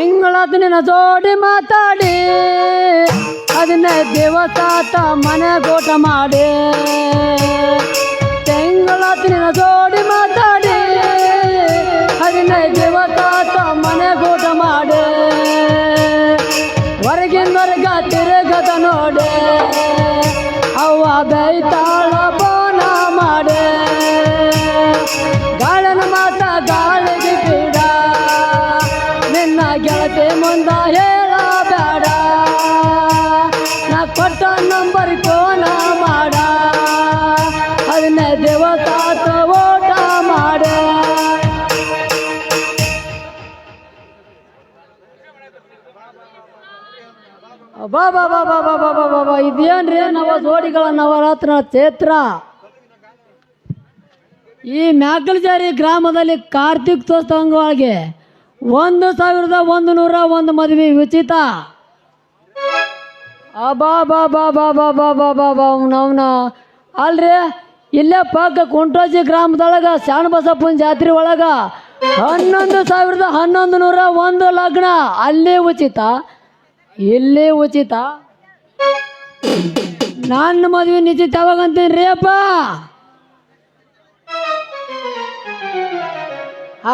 ತಿಂಗಳದ ನಿನ್ನ ಜೋಡಿ ಮಾತಾಡಿ 15 ದಿವಸ ಆತ ಮನೆ ಗೋಟ ಮಾಡಿ ತಿಂಗಳದ ನಿನ್ನ ಜೋಡಿ ಮಾತಾಡಿ 15 ದಿವಸ ಆತ ಮನೆ ಗೋಟ ಮಾಡಿ ಹೊರಗಿಂದವರ್ಗ ತಿರುಗದ ನೋಡೆ ಅವ್ವ ಬೈತಾಳ ಬೋನ ಮಾಡೆ ಗಾಳನ ಮಾತ ಗಾಳಿಗೆ ಬಿಡ ನಿನ್ನ ಗೆಳತಿ ಮುಂದ ಹೇಳಬೇಡ ನಾ ಕೊಟ್ಟ ನಂಬರ್ ಫೋನ ಮಾಡ 15 ದಿವಸ ಆತ ಓಟ ಮಾಡೆ ಬಾಬಾ ಬಾಬಾ ಬಾಬಾ ಬಾಬಾ ಇದೇನ್ರಿ ನವ ಜೋಡಿಗಳ ನವರಾತ್ರ ಚೈತ್ರ. ಈ ಮ್ಯಾಕಲ್ಜಾರಿ ಗ್ರಾಮದಲ್ಲಿ ಕಾರ್ತಿಕೋತ್ಸವಗಳಿಗೆ 1101 ಮದುವೆ ಉಚಿತ. ಅಬಾ ಬಾಬಾ ಬಾಬಾ ಬಾಬಾ ಬಾಬಾ ನವ್ನ ಅಲ್ರಿ ಇಲ್ಲೇ ಪಕ್ಕ ಕುಂಟೋಜಿ ಗ್ರಾಮದೊಳಗ ಶಾಣಬಸಪ್ಪನ ಜಾತ್ರೆ ಒಳಗ 11,1101 ಲಗ್ನ ಅಲ್ಲಿ ಉಚಿತ ಇಲ್ಲಿ ಉಚಿತ. ನನ್ನ ಮದುವೆ ನಿಶ್ಚಿತ ಯಾವಾಗಂತೀನಿ ರೀ ಅಪ್ಪ.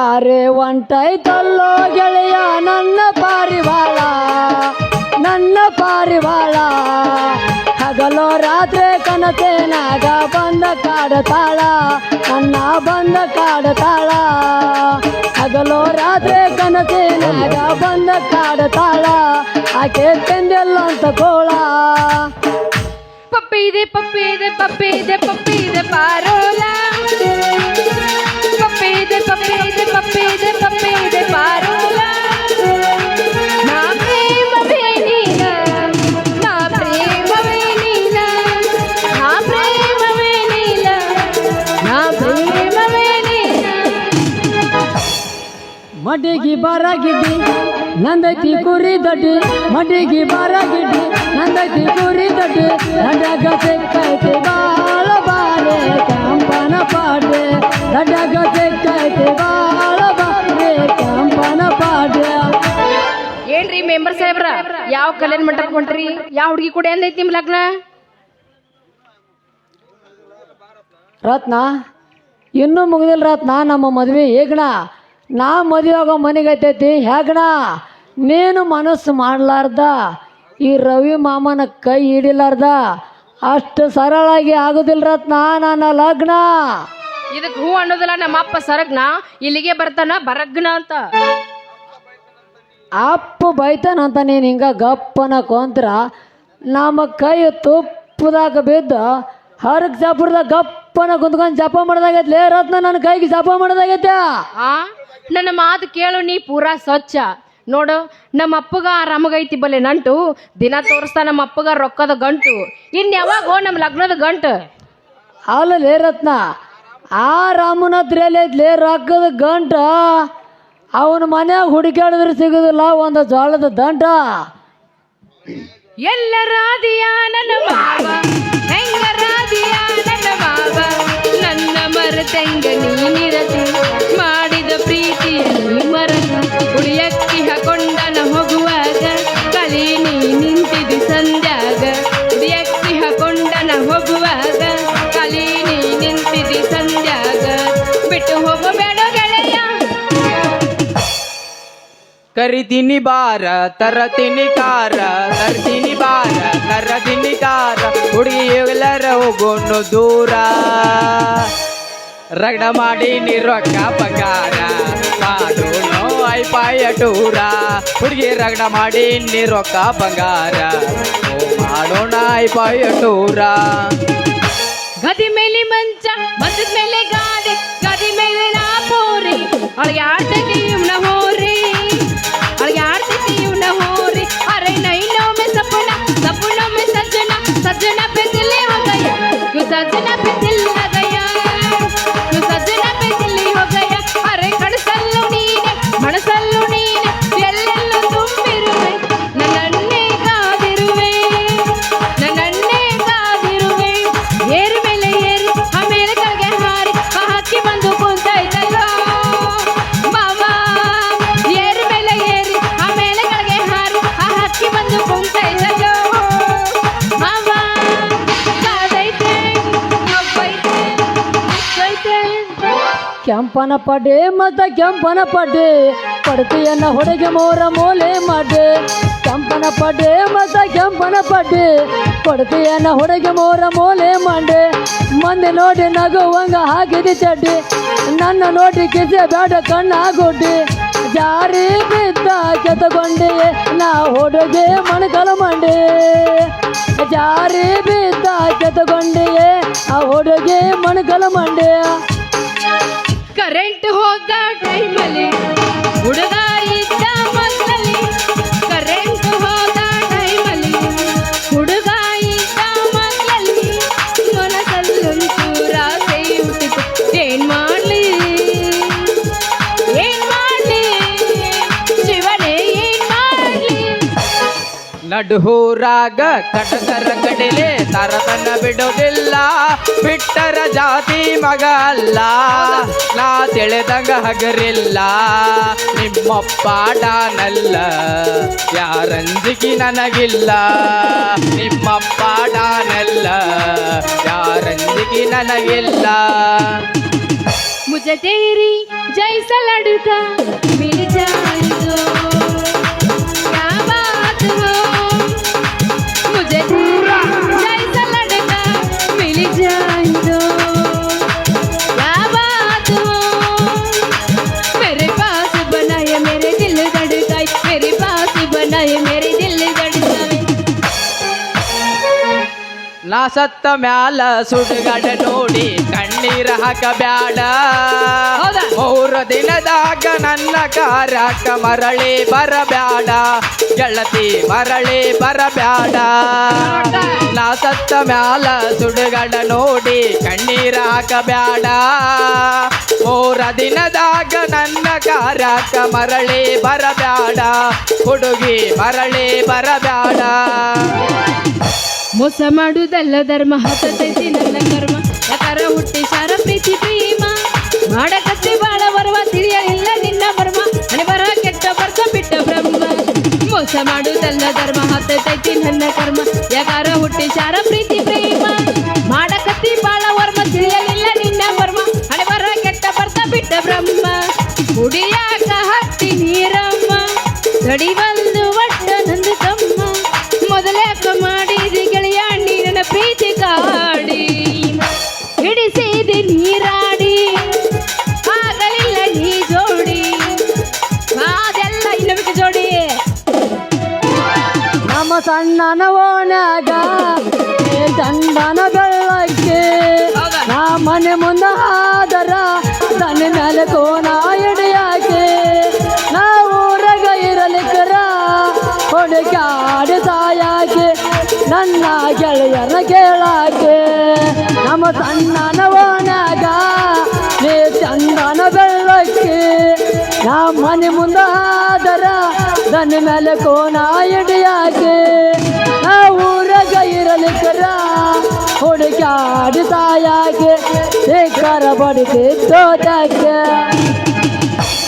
ಅರೆ ಒಂಟೈತಲ್ಲೋ ಗೆಳೆಯ ನನ್ನ ಪಾರಿವಾಳ ಹಗಲೋ ರಾತ್ರಿ ಕನಸೇನಾಗ ಬಂದ ಕಾಡತಾಳ ನನ್ನ ಬಂದ ಕಾಡತಾಳ ಹಗಲೋ ರಾತ್ರಿ ಕನಸೇನಾಗ ಬಂದ ಕಾಡತಾಳ ಆಕೆ ತಂದೆಲ್ಲ ಅಂತ ಕೋಳ ಪಪ್ಪಿ ಇದೆ ಪಾರೋಲ ಪಪ್ಪಿ ಇದೆ ಪಾರೋಲ ನಾ ಪ್ರೇಮವೇ ನೀನ ಮಡಿಗಿ ಬಾರ ಗಿಡ್ಡಿ ನಂದೈತಿ ಕುರಿ ದಡ್ಡಿ ಮಡಿಗಿ ಬಾರ ಗಿಡ್ಡಿ ನಂದೈತಿ ಕುರಿ ದಡ್ಡಿ ದಡ್ಡಗ ತೆಕ್ಕೈತಿ ಬಾಳ ಬಾರೆ ಕೆಂಪನ ಪಾಡ್ರೆ ದಡ್ಡಗ ತೆಕ್ಕೈತಿ ಬಾಳ ಬಾರೆ ಕೆಂಪನ ಪಾಡ್ರೆ. ಏನ್ರಿ ಮೆಂಬರ್ ಸಾಹೇಬ್ರ ಯಾವ ಕಲ್ಯಾಣ ಮಂಟಪಕ್ಕೆ ಹೊಂಟ್ರಿ? ಯಾವ ಹುಡುಗಿ ಕೂಡ ಎಂದೈತಿ ನಿಮ್ ಲಗ್ನ? ರತ್ನ ಇನ್ನೂ ಮುಗಿದಿಲ್ಲ ರತ್ನ ನಮ್ಮ ಮದ್ವೆ ಹೇಗಣ ನಾ ಮದುವೆ ಆಗೋ ಮನೆಗೆ ಐತೈತಿ ಹೇಗಣ ನೀನು ಮನಸ್ಸು ಮಾಡಲಾರ್ದ ಈ ರವಿ ಮಾಮನ ಕೈ ಹಿಡಿಲಾರ್ದ ಅಷ್ಟು ಸರಳಾಗಿ ಆಗುದಿಲ್ಲ ರತ್ನ ನನ್ನ ಲಗ್ನ. ಇದಕ್ಕೆ ಹೂ ಅನ್ನೋದಿಲ್ಲ ನಮ್ಮ ಅಪ್ಪ ಸರಗ್ನ ಇಲ್ಲಿಗೆ ಬರ್ತಾನ ಬರಗ್ನ ಅಂತ. ಅಪ್ಪ ಬೈತಾನಂತ ನೀನು ಹಿಂಗ ಗಪ್ಪನ ಕೊಂತ್ರ ನಮ್ಮ ಕೈ ತುಪ್ಪದಾಗ ಬಿದ್ದು ಹರಕ್ ಚಾಪುರ್ದಾಗ ಗಪ್ಪನ ಕುಂತ್ಕೊಂಡು ಜಪ ಮಾಡ್ದಾಗೈತ್ಲೇ ರತ್ನ ನನ್ನ ಕೈಗೆ ಜಪ ಮಾಡ್ದಾಗೈತೆ. ನನ್ನ ಮಾತು ಕೇಳು ನೀ ಪೂರಾ ಸ್ವಚ್ಛ ನೋಡು. ನಮ್ಮ ಅಪ್ಪಗ ಆರಾಮಗೈತಿ ಬಲೆ ನಂಟು ದಿನ ತೋರಿಸ್ತಾ ನಮ್ಮ ಅಪ್ಪಗ ರೊಕ್ಕದ ಗಂಟು. ಇನ್ ಯಾವಾಗೋ ನಮ್ಮ ಲಗ್ನದ ಗಂಟು ಅಲ್ಲೇ ರತ್ನ ಆ ರಾಮನ ಹತ್ರ ಐತ್ಲೇ ರೊಕ್ಕದ ಗಂಟ. ಅವನ ಮನ್ಯಾಗ ಹುಡುಕಾಡಿದ್ರೆ ಸಿಗುದಿಲ್ಲ ಒಂದು ಜೋಳದ ದಂಟ. ಎಲ್ಲ ರಾಧಿಯ ನನ್ನ ಮಾವ ಹೆಂಗ ರಾಧಿಯ ನನ್ನ ಮಾವ ನನ್ನ ಮರತೆಂಗ ನೀನಿರತಿ ಮಾಡಿದ ಪ್ರೀತಿಯ ನೀ ಮರತ ಹುಡಿಯಕ್ಕಿ ಹಾಕೊಂಡನ ಹೋಗುವಾಗ ಕಲಿ ನೀ ನಿಂತಿದಿ ಸಂಧ್ಯಾಗ ಹುಡಿಯಕ್ಕಿ ಹಾಕೊಂಡನ ಹೋಗುವಾಗ ಕಲಿ ನೀ ನಿಂತಿದಿ ಸಂಧ್ಯಾಗ ಬಿಟ್ಟು ಹೋಗಬೇಡ ಗೆಳೆಯ. ಕರಿತೀನಿ ಬಾರ ತರತೀನಿ ಕಾರ ತರ್ತೀನಿ ಬಾರ ತರತೀನಿ ಕಾರ ಹುಡುಗಿ ಎಲ್ಲರ ಹೋಗೋನು ದೂರ ರಗಡ ಮಾಡಿ ರೊಕ್ಕ ಬಂಗಾರ ಮಾಡೋನು ಐಪಾಯ ಟೂರ ಹುಡುಗಿ ರಗಡ ಮಾಡಿ ರೊಕ್ಕ ಬಂಗಾರ ಮಾಡೋಣ ಐಪಾಯ ಟೂರ. ಗದಿ ಮೇಲೆ ಮಂಚ ಮಂಚದ ಮೇಲೆ ಗಾದೆ ಗದಿ ಮೇಲೆ ನಾ ಪೋರಿ ಅವಳಿಗೆ ಆಡ್ತೈತಿ ಇವ್ನ ಹೋರಿ ಅವಳಿಗೆ ಆಡ್ತೈತಿ ಇವ್ನ ಹೋರಿ. ಅರೆ ನೈನೋ ಮೆ ಸಪನ ಸಪನೋ ಮೆ ಸಜ್ಜನ ಸಜ್ಜನ पे दिल हो गया क्यों सजना पे दिल हो गया क्यों सजना पे दिल हो गया. अरे ಕಡಸಲ್ಲು ನೀನೆ ಮನಸಲ್ಲು ನೀನೆ ಎಲ್ಲೆಲ್ಲೂ ತುಂಬಿರುವೆ ನನ್ನನ್ನೇ ಕಾದಿರುವೆ ನನ್ನನ್ನೇ ಕಾದಿರುವೆ. ಏರು ಮೇಲೆ ಏರಿ ಆಮೇಲೆ ಕಲ್ಗೆ ಹಾರಿ ಹಾಕಿ ಬಂದು ಕುಂತೈತಲ್ಲೋ ಮಾವ ಕೆಂಪನ ಪಡ್ಡೆ ಮತ್ತ ಕೆಂಪನ ಪಡ್ಡೆ ಪಡ್ತಿಯನ್ನ ಹುಡುಗಿ ಮೋರ ಮೂಲೆ ಮಾಡ್ದೆ ಕೆಂಪನ ಪಡ್ಡೆ ಮತ್ತ ಕೆಂಪನ ಪಡ್ಡೆ ಪಡ್ತಿಯನ್ನ ಹುಡುಗಿ ಮೋರ ಮೂಲೆ ಮಾಡ್ದೆ ಮಂದಿ ನೋಡಿ ನಗುವಂಗ ಹಾಕಿದಿ ಚಡ್ಡಿ ನನ್ನ ನೋಡಿ ಕಿಸೆ ಬೇಡ ಕಣ್ಣ ಗುಡ್ಡಿ ಜಾರಿ ಬಿದ್ದ ಕೆತ್ತಗೊಂಡೆ ನಾ ಹುಡುಗಿ ಮಣಕಲ ಮಂಡೆ ಜಾರಿ ಬಿದ್ದ ಕೆತ್ತಗೊಂಡೆಯೇ ಆ ಹುಡುಗಿ ಮಣಕಲ ಮಂಡೆ ಕರೆಂಟ್ ಹೋದ ಟೈಮಲ್ಲಿ ಹುಡುಗ ಇದ್ದ ಮಕ್ಕಳಿ ಕರೆಂಟ್ ಹೋದ ಟೈಮಲ್ಲಿ ಹುಡುಗ ಇದ್ದ ಮಕ್ಕಳಲ್ಲಿ ಮನಸ್ಸಲ್ಲೊಂಚೂರ ಕೈ ಹುಟ್ಟಿತು ಏನ್ ಮಾಡ್ಲಿ ಶಿವನೇ ಏನ್ ಮಾಡ್ಲಿ ನಡುಹೂರಾಗ ಕಟಕರ ಕಡಿಲೆ ತರತನ ಬಿಡೋದಿಲ್ಲ ಬಿಟ್ಟರ ಜಾತಿ ಮಗ ಅಲ್ಲ ನಾ ತಿಳಿದಂಗ ಹಗರಿಲ್ಲ ನಿಮ್ಮಪ್ಪ ಡಾನಲ್ಲ ಯಾರಂಜಿಗಿ ನನಗಿಲ್ಲ ನಿಮ್ಮಪ್ಪ ಡಾನಲ್ಲ ಯಾರಂಜಿಗಿ ನನಗಿಲ್ಲ मुझे तेरी जैसा लड़का मिल जाए तो क्या बात हो मुझे तेरा जैसा लड़का मिल जाए तो क्या बात हो मेरे पास बनाए मेरे दिल धड़काए मेरे पास बनाए मेरे दिल धड़काए ನಾ ಸತ್ತ ಮ್ಯಾಲ ಸುಡುಗಾಡ ನೋಡಿ ಕಣ್ಣೀರ ಹಾಕಬ್ಯಾಡ ಹೌದಾ? 3 ದಿನದಾಗ ನನ್ನ ಕಾರ್ಯಕ್ಕ ಮರಳಿ ಬರಬ್ಯಾಡ ಗೆಳತಿ ಮರಳಿ ಬರಬ್ಯಾಡ ನಾ ಸತ್ತ ಮ್ಯಾಲ ಸುಡುಗಾಡ ನೋಡಿ ಕಣ್ಣೀರ ಹಾಕಬ್ಯಾಡ 3 ದಿನದಾಗ ನನ್ನ ಕಾರ್ಯಕ್ಕ ಮರಳಿ ಬರಬ್ಯಾಡ ಹುಡುಗಿ ಮರಳಿ ಬರಬ್ಯಾಡ ಮೋಸ ಮಾಡುವುದಲ್ಲ ಧರ್ಮ ಹತತೈತಿ ನನ್ನ ಕರ್ಮ ಯಾಕಾರ ಹುಟ್ಟಿ ಶಾರ ಪ್ರೀತಿ ಪ್ರೇಮ ಮಾಡಕತ್ತಿ ಬಾಳ ಬರುವ ತಿಳಿಯಲಿಲ್ಲ ನಿನ್ನ ಮರ್ಮ ಹಣೆ ಬರ ಕೆಟ್ಟ ಬರ್ತ ಬಿಟ್ಟ ಬ್ರಹ್ಮ ಮೋಸ ಮಾಡುವುದಲ್ಲ ಧರ್ಮ ಹತತೈತಿ ನನ್ನ ಕರ್ಮ ಯಾಕಾರ ಹುಟ್ಟಿ ಶಾರ ಪ್ರೀತಿ ಪ್ರೇಮ ಮಾಡಕತ್ತಿ ಬಾಳ ವರ್ಮ ತಿಳಿಯಲಿಲ್ಲ ನಿನ್ನ ಮರ್ಮ ಹಣೆ ಬರ ಕೆಟ್ಟ ಬರ್ತ ಬಿಟ್ಟ ಬ್ರಹ್ಮ ಕುಡಿಯಾಕ ಹತ್ತಿ ನೀರಮ್ಮ ತಡಿ ಬಂದು ಒಟ್ಟ ನಂದು ತಮ್ಮ ಮೊದಲ್ಯಾಕ ಮಾಡಿದಿ ಗೆಳೆಯ ನೀರನ ಪ್ರೀತಿ ಕಾಡಿ ಹಿಡಿಸಿದಿ ನೀರಾಡಿ ಆಗಲಿಲ್ಲ ನೀ ಜೋಡಿ ಅದೆಲ್ಲ ಇನ್ನೊಂದು ಜೋಡಿ ನಮ್ಮ ಸಣ್ಣನ ಓಣ್ಯಾಗ ಚಂದನ ಬೆಳ್ಳಕ್ಕೆ ಹೌದಾ? ನಾ ಮನೆ ಮುಂದ ಆದರ ತನ್ನ ಮೇಲೆ ಕೋನ ಹಿಡಿಯಾಕೆ ನಾ ಊರಾಗ ಇರಲಿಕ್ಕರ ಹುಡುಕಾಡಿ ಸಾಯಾಕೆ ನನ್ನ ಗೆಳೆಯರ ಕೇಳಾಕೆ ನಮ್ಮ ಸಣ್ಣನ ಓಣ್ಯಾಗ ನೀ ಚಂದನ ಬೆಳ್ಳಕ್ಕೆ ನಾ ಮನೆ ಮುಂದ ಆದರ ತನ್ನ ಮೇಲೆ ಕೋನ ಹಿಡಿಯಾಕೆ ನಾ ಊರಾಗ ಇರಲಿಕ್ಕರ ಹುಡುಕಾಡಿ ಸಾಯಾಕೆ ಬೇಕಾರ ಬಡಿಸಿ ತೋಟಕ್ಕೆ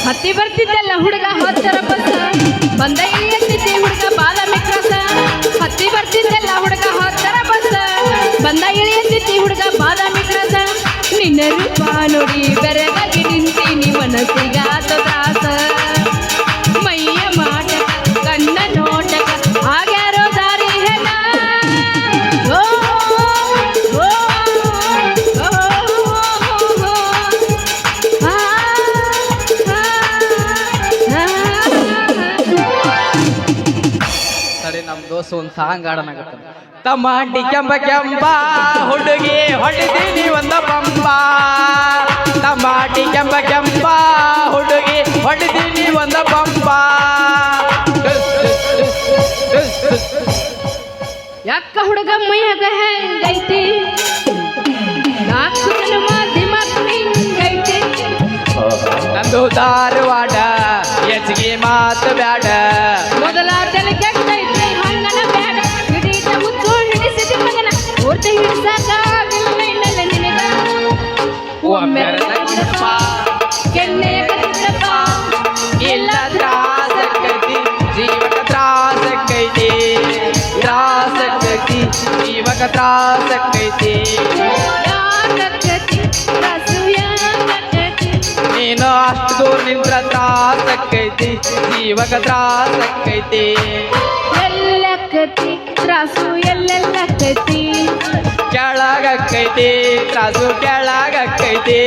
ಹತ್ತಿ ಬರ್ತಿದ್ದಲ್ಲ ಹುಡುಗ ಹತ್ತರ ಬಸ್ಸ ಬಂದ ಇಳಿಯತ್ತಿದ್ದೆ ಹುಡುಗ ಬಾದಾಮಿ ಕ್ರಾಸ ಹತ್ತಿ ಬರ್ತಿದ್ದಲ್ಲ ಹುಡುಗ ಹತ್ತರ ಬಸ್ಸ ಬಂದ ಇಳಿಯತ್ತಿದ್ದೆ ಹುಡುಗ ಬಾದಾಮಿ ಕ್ರಾಸ ನಿನ್ನ ರೂಪ ನೋಡಿ ಬೆರಗಾಗಿ ನಿಂತೀನಿ ಮನಸ್ಸಿಗಾತ ತ್ರಾಸ ಮೈಯ ಮಾಟಕ ಕಣ್ಣ ನೋಟಕ ಆಗ್ಯಾರೋ ದಾರಿ ಹೆಣ ಓ, ಓ, ಓ, ಓ, ಆ, ಸರಿ ನಮ್ ದೋಸ್ತ ಒಂದ್ ಸಾಂಗ್ ಆಡನಾಗತ್ತ ತಮಾಟಿ ಕೆಂಪ ಕೆಂಪ ಹುಡುಗಿ ಹೊಡಿತೀನಿ ಒಂದ ಪಂಪ ಟಮಾಟಿ ಕೆಂಪ ಕೆಂಪ ಹುಡುಗಿ ಹೊಡಿತೀನಿ ಒಂದ ಪಂಪ ಯಾಕ ಹುಡುಗ ಮೈಯಾಗ ಹೆಂಗೈತಿ ನಾಲ್ಕು ಜನ ದಿಮಾಕ್ ಹೆಂಗೈತಿ ನಂದು ಧಾರವಾಡ ಹೆಚ್ಚಿಗೆ ಮಾತು ಬ್ಯಾಡ ಮೊದಲ ತಲೆ ಕೆಟ್ಟೈತಿ ಹಂಗನ ಬ್ಯಾಡ ಹಿಡಿದ ಮುತ್ತು ಹಿಡಿಸಿದ ಮಗನ ಪೂರ್ತಿ ಹಿಡಿಸಾಕಾಗಿಲ್ಲ ಇನ್ನಲ್ಲ ನಿನಗ ಒಮ್ಮೆ ಕಟ್ಟಿದಪ್ಪ ಕೆನ್ನೆಯ ಕಟ್ಟಿದಪ್ಪ ಇಲ್ಲ ತ್ರಾಸಕ್ಕೈತಿ ಜೀವಕ ತ್ರಾಸಕ್ಕೈತಿ ತ್ರಾಸಕ್ಕೈತಿ ಜೀವಕ ತ್ರಾಸಕ್ಕೈತಿ ಯಾಕಕ್ಕತಿ ರಸು ಯಾಕಕ್ಕತಿ ಜೀವಕ ತ್ರಾಸಕ್ಕೈತಿ ಎಲ್ಲಕ್ಕತಿ ತ್ರಾಸು ಎಲ್ಲೆಲ್ಲಕ್ಕತಿ ಕೆಳಗಕ್ಕೈತಿ ತ್ರಾಸು ಕೆಳಗಕ್ಕೈತಿ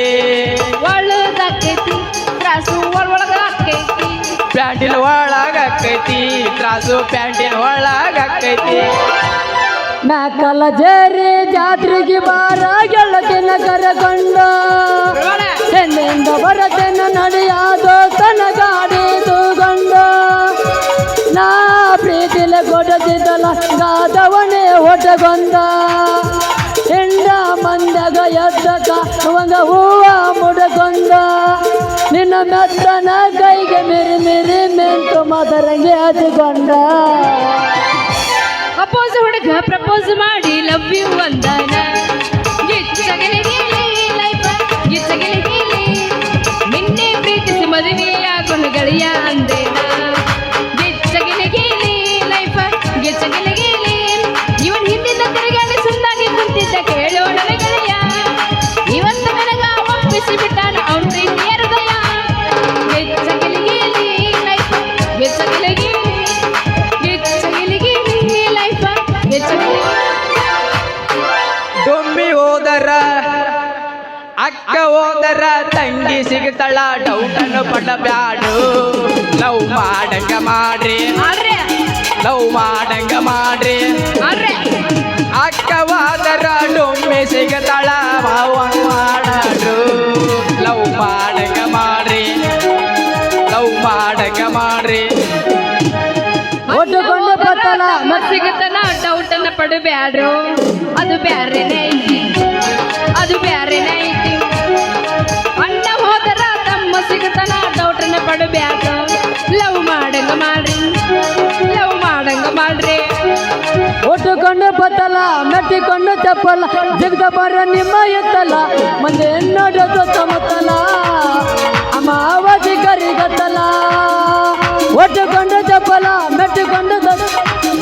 ಒಳಗಕ್ಕೈತಿ ತ್ರಾಸು ಒಳಗಕ್ಕೈತಿ ಪ್ಯಾಂಟಿನ ಒಳಗಕ್ಕೈತಿ ತ್ರಾಸು ಪ್ಯಾಂಟಿನ ಒಳಗಕ್ಕೈತಿ ಮ್ಯಾಕಲ ಜೇರಿ ಜಾತ್ರೆಗೆ ಬಾರ ಗೆಳತಿನ ಕರಕೊಂಡ ಎಂದೆಂದ ಬರತೆನ ನಡೆಯಾದೋ ತನ ಗಾಡಿ ತೂಗೊಂಡ ನಾ ಪ್ರೀತಿಲ ಕೊಡದಿದ್ದಲ ಗಾದವನೇ ಹೊಟ್ಟಗೊಂದ ಹೆಂಡ ಮಂದಗ ಎದ್ದಕ ಅವಂಗ ಹೂವ ಮುಡಕೊಂಡ ನಿನ್ನ ಮೆತ್ತನ ಕೈಗೆ ಮಿರಿ ಮಿರಿ ಮೆಂತು ಮದರಂಗೆ ಹಚ್ಚಿಕೊಂಡ ಅಪೋಸ್ ಹುಡುಗ ಪ್ರಪೋಸ್ ಮಾಡಿ ಲವ್ ಯು ಅಂದಾನ ಗಿಚ್ಚಗಲಿ ಲೈಫ್ ಗಿಚ್ಚಗಲಿ ನಿನ್ನೆ ಪ್ರೀತಿಸಿ ಮದುವೆಯಾಗೋಣ ಗೆಳೆಯ ಅಂದೇನ ಗಿಚ್ಚಗಲಿ ಲೈಫ್ ಗಿಚ್ಚಗಲಿ ಇವನ್ ಹಿಂದಿನ ತಿರುಗಾಡಿ ಸುಂದಾಗಿ ಕುಂತಿದ್ದ ಕೇಳೋ ನನ್ನ ಗೆಳೆಯ ಇವತ್ತು ನನಗ ಒಪ್ಪಿಸಿ ಬಿಟ್ಟಾನ ಅವನ ಪ್ರೀತಿಯ ಹೃದಯ ಗಿಚ್ಚಗಲಿ ಲೈಫ್ ಗಿಚ್ಚಗಲಿ ಡುಮ್ಮಿ ಹೋದರ ಅಕ್ಕ ಹೋದರ ತಂಗಿ ಸಿಗ್ತಾಳ ಡೌಟನ್ನು ಪಡಬ್ಯಾಡು ಲವ್ ಮಾಡಂಗ ಮಾಡ್ರಿ ಲವ್ ಮಾಡಂಗ ಮಾಡ್ರಿ ಅಕ್ಕವಾದರ ಡೊಮ್ಮಿ ಸಿಗ್ತಾಳ ಮಾಡಾಡು ಲವ್ ಮಾಡಂಗ ಮಾಡ್ರಿ ಲವ್ ಮಾಡಂಗ ಮಾಡ್ರಿ ಒಟ್ಟುಕೊಂಡ ಪತ್ತಲ ಸಿಗುತ್ತನ ಡೌಟ್ ಅನ್ನ ಪಡಬ್ಯಾಡ್ರು ಅದು ಬ್ಯಾರೆನೇ ಐತಿ ಅದು ಬ್ಯಾರೆನೇ ಐತಿ ಅಣ್ಣ ಹೋದರ ತಮ್ಮ ಸಿಗುತ್ತನ ಡೌಟ್ ಅನ್ನ ಪಡಬ್ಯಾಡ್ರು ಲವ್ ಮಾಡಂಗ ಮಾಡ್ರಿ ಲವ್ ಮಾಡಂಗ ಮಾಡ್ರಿ ಒಟ್ಟುಕೊಂಡು ಬತ್ತಲ ಮೆಟ್ಟಿಕೊಂಡು ತಪ್ಪಲ್ಲ ಜಿಗ್ದ ಬರ ನಿಮ್ಮ ಎತ್ತಲ್ಲ ಮಂದಿ ಎನ್ನೋಡ ಸುತ್ತಮುತ್ತಲ ಅಮಾವಾಸಿ ಕರಿಗತ್ತಲ ಒಟ್ಟುಕೊಂಡು ತಪ್ಪಲ ಮೆಟ್ಟಿಕೊಂಡು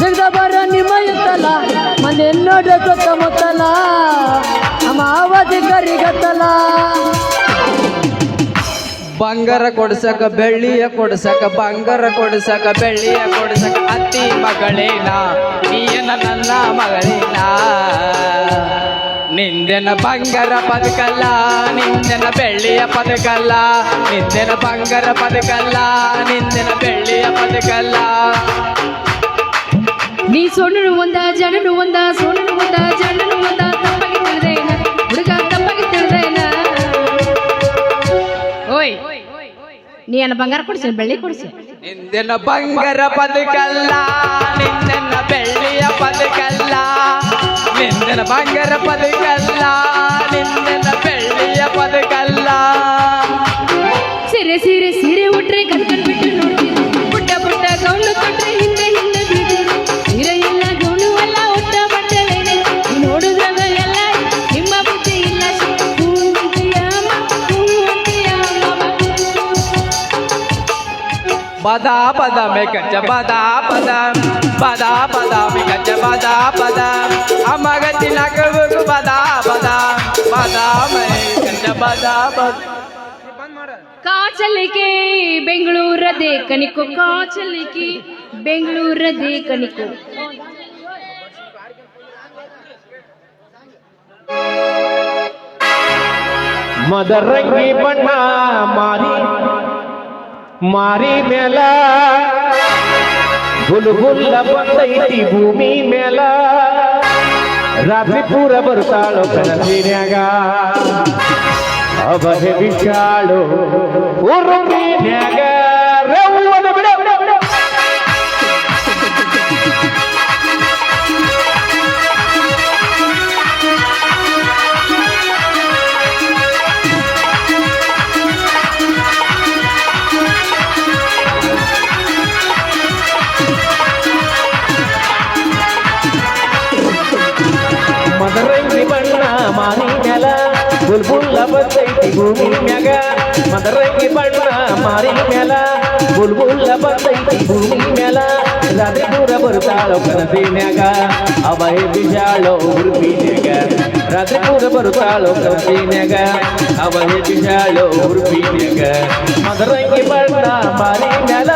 ಜಿಗ್ದ ಬರ ನಿಮ್ಮ ಎತ್ತಲ್ಲ ಮಂದಿ ಎನ್ನೋಡ ಸುತ್ತಮುತ್ತಲ ಅಮಾವಾಸಿ ಕರಿಗತ್ತಲ ಬಂಗಾರ ಕೊಡ್ಸಕ ಬೆಳ್ಳಿಯ ಕೊಡ್ಸಕ ಬಂಗಾರ ಕೊಡ್ಸಕ ಬೆಳ್ಳಿಯ ಕೊಡ್ಸಕ ಅತ್ತಿ ಮಗಳೇನ ನೀನ ನನ್ನ ಮಗಳೇನ ನಿಂದೆನ ಬಂಗಾರ ಪದಕಲ್ಲ ನಿಂದೆನ ಬೆಳ್ಳಿಯ ಪದಕಲ್ಲ ನಿಂದೆನ ಬಂಗಾರ ಪದಕಲ್ಲ ನಿಂದೆನ ಬೆಳ್ಳಿಯ ಪದಕಲ್ಲ ನೀ ಸೋಣನು ಒಂದ ಜನನು ಒಂದ ಸೋಣನು ಒಂದ ಜನನು ಒಂದ ತಪ್ಪಾಗಿ ತಿಳಿದೇನ ಹುಡುಗ ತಪ್ಪಾಗಿ ತಿಳಿದೇನ ಓಯ್ ನೀ ಅನ್ನ ಬಂಗಾರ ಕೊಡ್ಸಿ ಬೆಳ್ಳಿ ಕೊಡ್ಸಿ ನಿಂದೆನ ಬಂಗಾರ ಪದಕಲ್ಲ ನಿಂದೆನ ಬೆಳ್ಳಿಯ ಪದಕಲ್ಲ ನಿಂದೆನ ಬಂಗಾರ ಪದಕಲ್ಲ ನಿಂದೆನ ಬೆಳ್ಳಿಯ ಪದಕಲ್ಲ ಸೀರೆ ಸೀರೆ ಸೀರೆ ಉಟ್ರೆ ಕಣ್ಕಂಡ್ ಬಿಟ್ಟು ನೋಡ್ತೀನಿ ಪುಟ್ಟ ಪುಟ್ಟ ಗೌನು ಕೊಟ್ರೆ ಹಿಂದೆ ಹಿಂದೆ ಬೀಳ್ತೀನಿ ಸೀರೆ ಇಲ್ಲ ಗೌನು ಎಲ್ಲ ಒಟ್ಟ ಬಟ್ಟೆವೇನೆ ನೋಡಿದ್ರಾಗ ಎಲ್ಲ ನಿಮ್ಮ ಬುದ್ಧಿ ಇಲ್ಲ ಬದಾ ಪದ ಮೇ ಕಚ್ಚ ಬದಾ ಪದ ಬದಾ ಪದ ಮೇ ಕಚ್ಚ ಬದಾ ಪದ ಅಮಗತಿ ನಗಬೇಕು ಬದಾ ಪದ ಬದಾ ಮೇ ಕಚ್ಚ ಬದಾ ಪದ ಕಾಚಲಿಕೆ ಬೆಂಗಳೂರದೇ ಕನಿಕೋ ಕಾಚಲಿಕೆ ಬೆಂಗಳೂರದೇ ಕನಿಕೋ ಮದರಂಗಿ ಬಣ್ಣ ಮಾರಿ ಮಾರಿ ಮೇಲ ಗುಲ್ಗುಲ್ಲ ಬಂದೈತಿ ಭೂಮಿ ಮೇಲ ರಾತ್ರಿ ಪೂರ ಬರ್ತಾಳೋ ಕನಸಿನ್ಯಾಗ ಅಬಹೆ ಬಿಚ್ಚಾಳು ಉರುಮಿನ್ಯಾಗ ರವ್ವನ ಬಿಡ ಮದರಂಗಿ ಬಣ್ಣ ಮಾರಿ ಮ್ಯಾಲ ಬುಲ್ಬುಲ್ಲ ಬಂದೈತಿ ಭೂಮಿ ಮ್ಯಾಗ ಮದರಂಗಿ ಬಣ್ಣ ಮಾರಿ ಮ್ಯಾಲ ಬುಲ್ಬುಲ್ಲ ಬಂದೈತಿ ಭೂಮಿ ಮ್ಯಾಲ ರಾತ್ರಿ ದೂರ ಬರ್ತಾಳೋ ಕನಸಿನ್ಯಾಗ ಅಬಹೆ ಬಿಜಾಳೋ ಉರ್ಪಿನ್ಯಾಗ ರಾತ್ರಿ ದೂರ ಬರ್ತಾಳೋ ಕನಸಿನ್ಯಾಗ ಅಬಹೆ ಬಿಜಾಳೋ ಉರ್ಪಿನ್ಯಾಗ ಮದರಂಗಿ ಬಣ್ಣ ಮಾರಿ ಮ್ಯಾಲ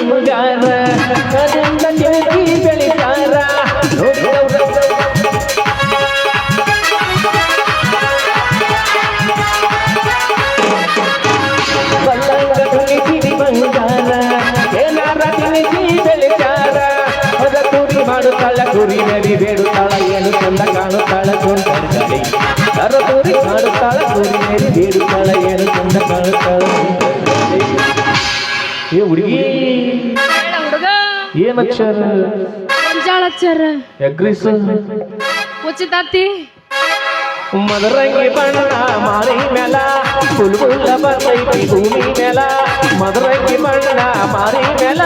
ಬಂಗಾರ ಅದರಿಂದ ತಿರುಗಿ ಬೆಳಿತಾರ ನೋಡಿದವ್ರ ಬಲ್ಲಂಗ ತುಳಿಸಿರಿ ಬಂಗಾರ ಏನಾರ ತಿನಿಸಿ ಬೆಳಿತಾರ ಅದ ತುರಿ ಮಾಡುತ್ತಾಳ ಕುರಿ ನರಿ ಬೇಡುತ್ತಾಳ ಏನು ಚಂದ ಕಾಣುತ್ತಾಳ ಸುಂದರಗಳಿ ಅರ ತುರಿ ಮಾಡುತ್ತಾಳ ಕುರಿ ನರಿ ಬೇಡುತ್ತಾಳ ಏನು ಚಂದ ಕಾಣುತ್ತಾಳ ಏ ಹುಡುಗಿ ಹೇಳ ಹುಡುಗ ಏನಕ್ಷರ ಜಾಳಚ್ಚರ ಎಗ್ರಿಸ ಉಚಿತಾತಿ ಮದರಂಗಿ ಬಣ್ಣ ಮಾರಿ ಮೇಲ ಬುಲ್ಬುಲ್ಲ ಬರ್ತೈತಿ ಭೂಮಿ ಮೇಲ ಮದರಂಗಿ ಬಣ್ಣ ಮಾರಿ ಮೇಲ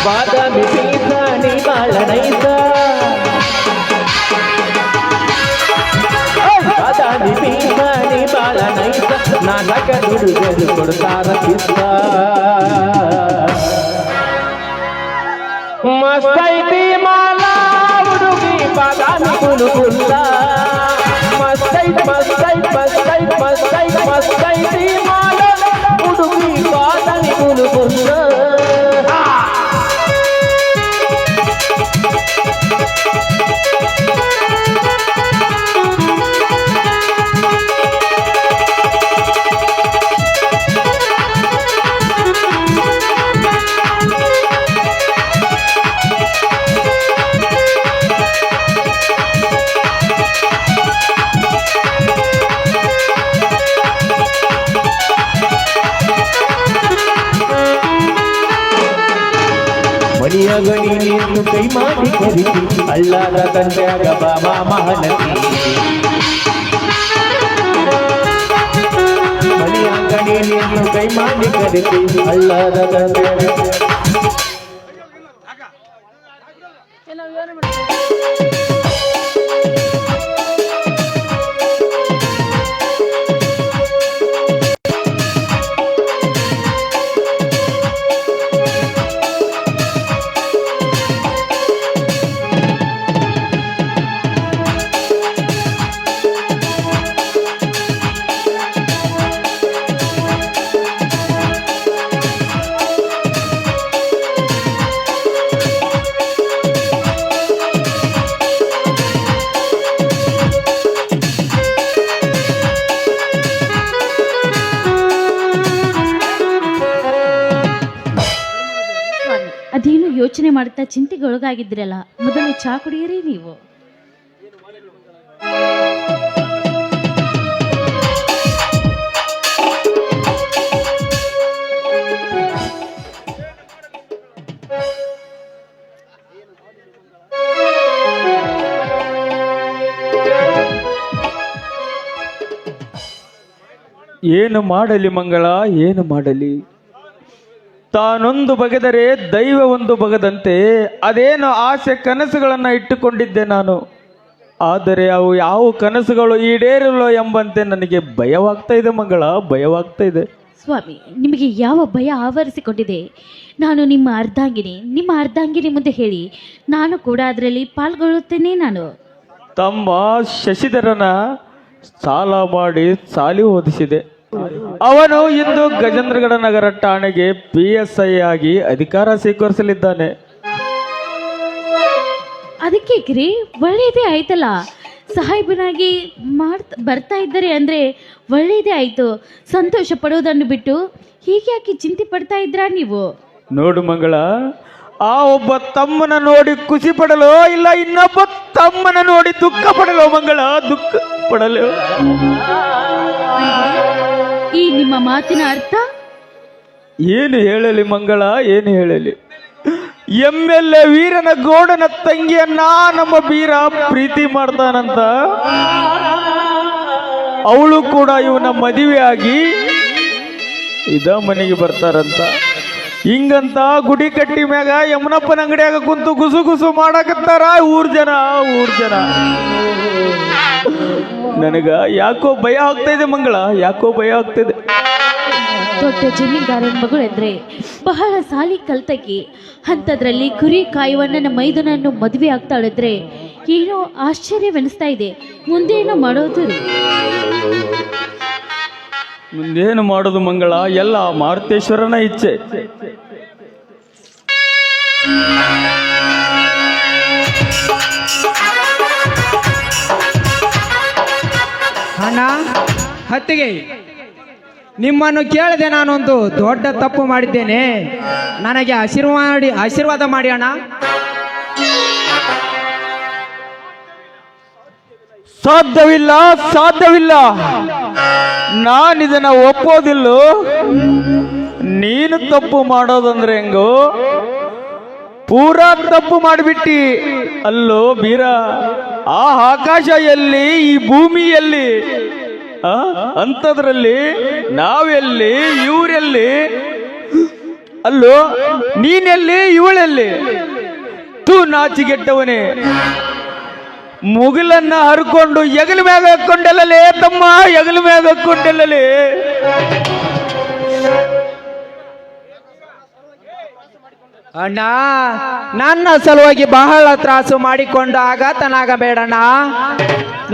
ಬಾದಾಮಿ ಪೀಸ ನೀ ಬಾಳ ನೈಸ ಬಾದಾಮಿ ಪೀಸ ನೀ ಬಾಳ ನೈಸ ನಾಟಕ ದುಡುಗರು ಕೊಡ್ತಾರ ಕಿಸ್ಸ ಮಸ್ತೈತಿ ಮಾಲಾ ಹುಡುಗಿ ಬಾದಾಮಿ ಕುಲುಕುಲ್ಲ ಮಸ್ತೈತಿ ಮಸ್ತೈತಿ ಮಸ್ತೈತಿ ಮಸ್ತೈತಿ ಮಸ್ತೈತಿ ಮಾಲಾ ಹುಡುಗಿ ಬಾದಾಮಿ ಕುಲುಕುಲ್ಲ ಮಣಿಯಾಗ ನೀನು ಕೈ ಮಾಡಿ ಕರಿತಿ ಅಳ್ಳಾದ ತಂದೆಯಾಗ ಬಾಬಾ ಮಹನತಿ ಮಣಿಯಾಗ ನೀನು ಕೈ ಮಾಡಿ ಕರಿತಿ ಅಳ್ಳಾದ ತಂದೆಯಾಗ ಅದೇನು ಯೋಚನೆ ಮಾಡುತ್ತಾ ಚಿಂತೆಗೊಳಗಾಗಿದ್ರಲ್ಲ, ಮೊದಲು ಚಾ ಕುಡಿಯಿರಿ ನೀವು. ಏನು ಮಾಡಲಿ ಮಂಗಳ, ಏನು ಮಾಡಲಿ? ತಾನೊಂದು ಬಗೆದರೆ ದೈವ ಒಂದು ಬಗೆದಂತೆ ಅದೇನು ಆಸೆ ಕನಸುಗಳನ್ನು ಇಟ್ಟುಕೊಂಡಿದ್ದೆ ನಾನು. ಆದರೆ ಅವು ಯಾವ ಕನಸುಗಳು ಈಡೇರಲು ಎಂಬಂತೆ ನನಗೆ ಭಯವಾಗ್ತಾ ಇದೆ ಮಂಗಳ, ಭಯವಾಗ್ತಾ ಇದೆ. ಸ್ವಾಮಿ, ನಿಮಗೆ ಯಾವ ಭಯ ಆವರಿಸಿಕೊಂಡಿದೆ? ನಾನು ನಿಮ್ಮ ಅರ್ಧಾಂಗಿನಿ ಮುಂದೆ ಹೇಳಿ, ನಾನು ಕೂಡ ಅದರಲ್ಲಿ ಪಾಲ್ಗೊಳ್ಳುತ್ತೇನೆ. ನಾನು ತಮ್ಮ ಶಶಿಧರನ ಸಾಲ ಮಾಡಿ ಸಾಲಿ ಓದಿಸಿದೆ. ಅವನು ಇಂದು ಗಜೇಂದ್ರಗಡ ನಗರ ಠಾಣೆಗೆ PSI ಆಗಿ ಅಧಿಕಾರ ಸ್ವೀಕರಿಸಲಿದ್ದಾನೆ. ಅದಕ್ಕೆ ಗಿರಿ, ಒಳ್ಳೆಯದೇ ಆಯ್ತಲ್ಲ. ಸಾಹೇಬನಾಗಿ ಬರ್ತಾ ಇದ್ದಾರೆ ಅಂದರೆ ಒಳ್ಳೆಯದೇ ಆಯಿತು. ಸಂತೋಷ ಪಡೋದನ್ನು ಬಿಟ್ಟು ಹೀಗೆ ಯಾಕೆ ಚಿಂತೆ ಪಡ್ತಾ ಇದ್ರಾ ನೀವು? ನೋಡು ಮಂಗಳ, ಆ ಒಬ್ಬ ತಮ್ಮನ ನೋಡಿ ಖುಷಿ ಪಡಲು, ಇಲ್ಲ ಇನ್ನೊಬ್ಬ ತಮ್ಮನ ನೋಡಿ ದುಃಖ ಪಡಲು ಮಂಗಳ, ದುಃಖ ಪಡಲು. ಈ ನಿಮ್ಮ ಮಾತಿನ ಅರ್ಥ ಏನು ಹೇಳಲಿ ಮಂಗಳ, ಏನು ಹೇಳಲಿ? ಎಮ್ಮೆಲ್ಲೆ ವೀರನ ಗೌಡನ ತಂಗಿಯನ್ನ ನಮ್ಮ ಬೀರ ಪ್ರೀತಿ ಮಾಡ್ತಾನಂತ, ಅವಳು ಕೂಡ ಇವನ ಮದುವೆ ಆಗಿ ಇದ ಮನೆಗೆ ಬರ್ತಾರಂತ. ಹಿಂಗಂತ ಗುಡಿ ಕಟ್ಟಿ ಮ್ಯಾಗ ಯಮನಪ್ಪನ ಅಂಗಡಿಯಾಗ ಕುಂತು ಗುಸು ಗುಸು ಮಾಡಕತ್ತಾರ ಊರ್ ಜನ. ನನಗ ಯಾಕೋ ಭಯ ಆಗ್ತಾ ಇದೆ ಮಂಗಳ, ಯಾಕೋ ಭಯ ಆಗ್ತಿದೆ. ದೊಡ್ಡ ಜಮೀನ್ದಾರನ ಮಗಳೆಂದ್ರೆ ಬಹಳ ಸಾಲಿ ಕಲ್ತಕಿ, ಅಂಥದ್ರಲ್ಲಿ ಕುರಿ ಕಾಯುವ ನನ್ನ ಮೈದುನನ್ನು ಮದುವೆ ಆಗ್ತಾಳಿದ್ರೆ ಏನೋ ಆಶ್ಚರ್ಯವೆನಿಸ್ತಾ ಇದೆ. ಮುಂದೇನೋ ಮಾಡೋದು ರೀ? ಮುಂದೇನು ಮಾಡೋದು ಮಂಗಳ, ಎಲ್ಲ ಮಾರುತೇಶ್ವರನ ಇಚ್ಛೆ. ಅಣ್ಣ, ಹತ್ತಿಗೆ ನಿಮ್ಮನ್ನು ಕೇಳದೆ ನಾನೊಂದು ದೊಡ್ಡ ತಪ್ಪು ಮಾಡಿದ್ದೇನೆ. ನನಗೆ ಆಶೀರ್ವಾದ ಮಾಡಿ ಅಣ್ಣ. ಸಾಧ್ಯವಿಲ್ಲ, ಸಾಧ್ಯವಿಲ್ಲ, ನಾನಿದನ್ನ ಒಪ್ಪೋದಿಲ್ಲೋ. ನೀನು ತಪ್ಪು ಮಾಡೋದಂದ್ರೆ ಹೆಂಗೋ, ಪೂರಾ ತಪ್ಪು ಮಾಡಿಬಿಟ್ಟಿ ಅಲ್ಲೋ ಬೀರ. ಆ ಆಕಾಶ ಎಲ್ಲಿ, ಈ ಭೂಮಿ ಎಲ್ಲಿ, ಅಂಥದ್ರಲ್ಲಿ ನಾವೆಲ್ಲಿ, ಇವರೆಲ್ಲಿ? ಅಲ್ಲೋ ನೀನೆಲ್ಲಿ, ಇವಳೆಲ್ಲಿ? ತೂ ನಾಚಿಗೆಟ್ಟವನೇ, ಮುಗಿಲನ್ನ ಹರ್ಕೊಂಡು ಎಗಲ ಮ್ಯಾಗ ಹಾಕೊಂಡೆಲ್ಲಲೇ ತಮ್ಮ, ಎಗಲ ಮ್ಯಾಗ ಹಾಕೊಂಡೆಲ್ಲಲೇ. ಅಣ್ಣ, ನನ್ನ ಸಲುವಾಗಿ ಬಹಳ ತ್ರಾಸು ಮಾಡಿಕೊಂಡು ಆಘಾತನಾಗಬೇಡಣ್ಣ.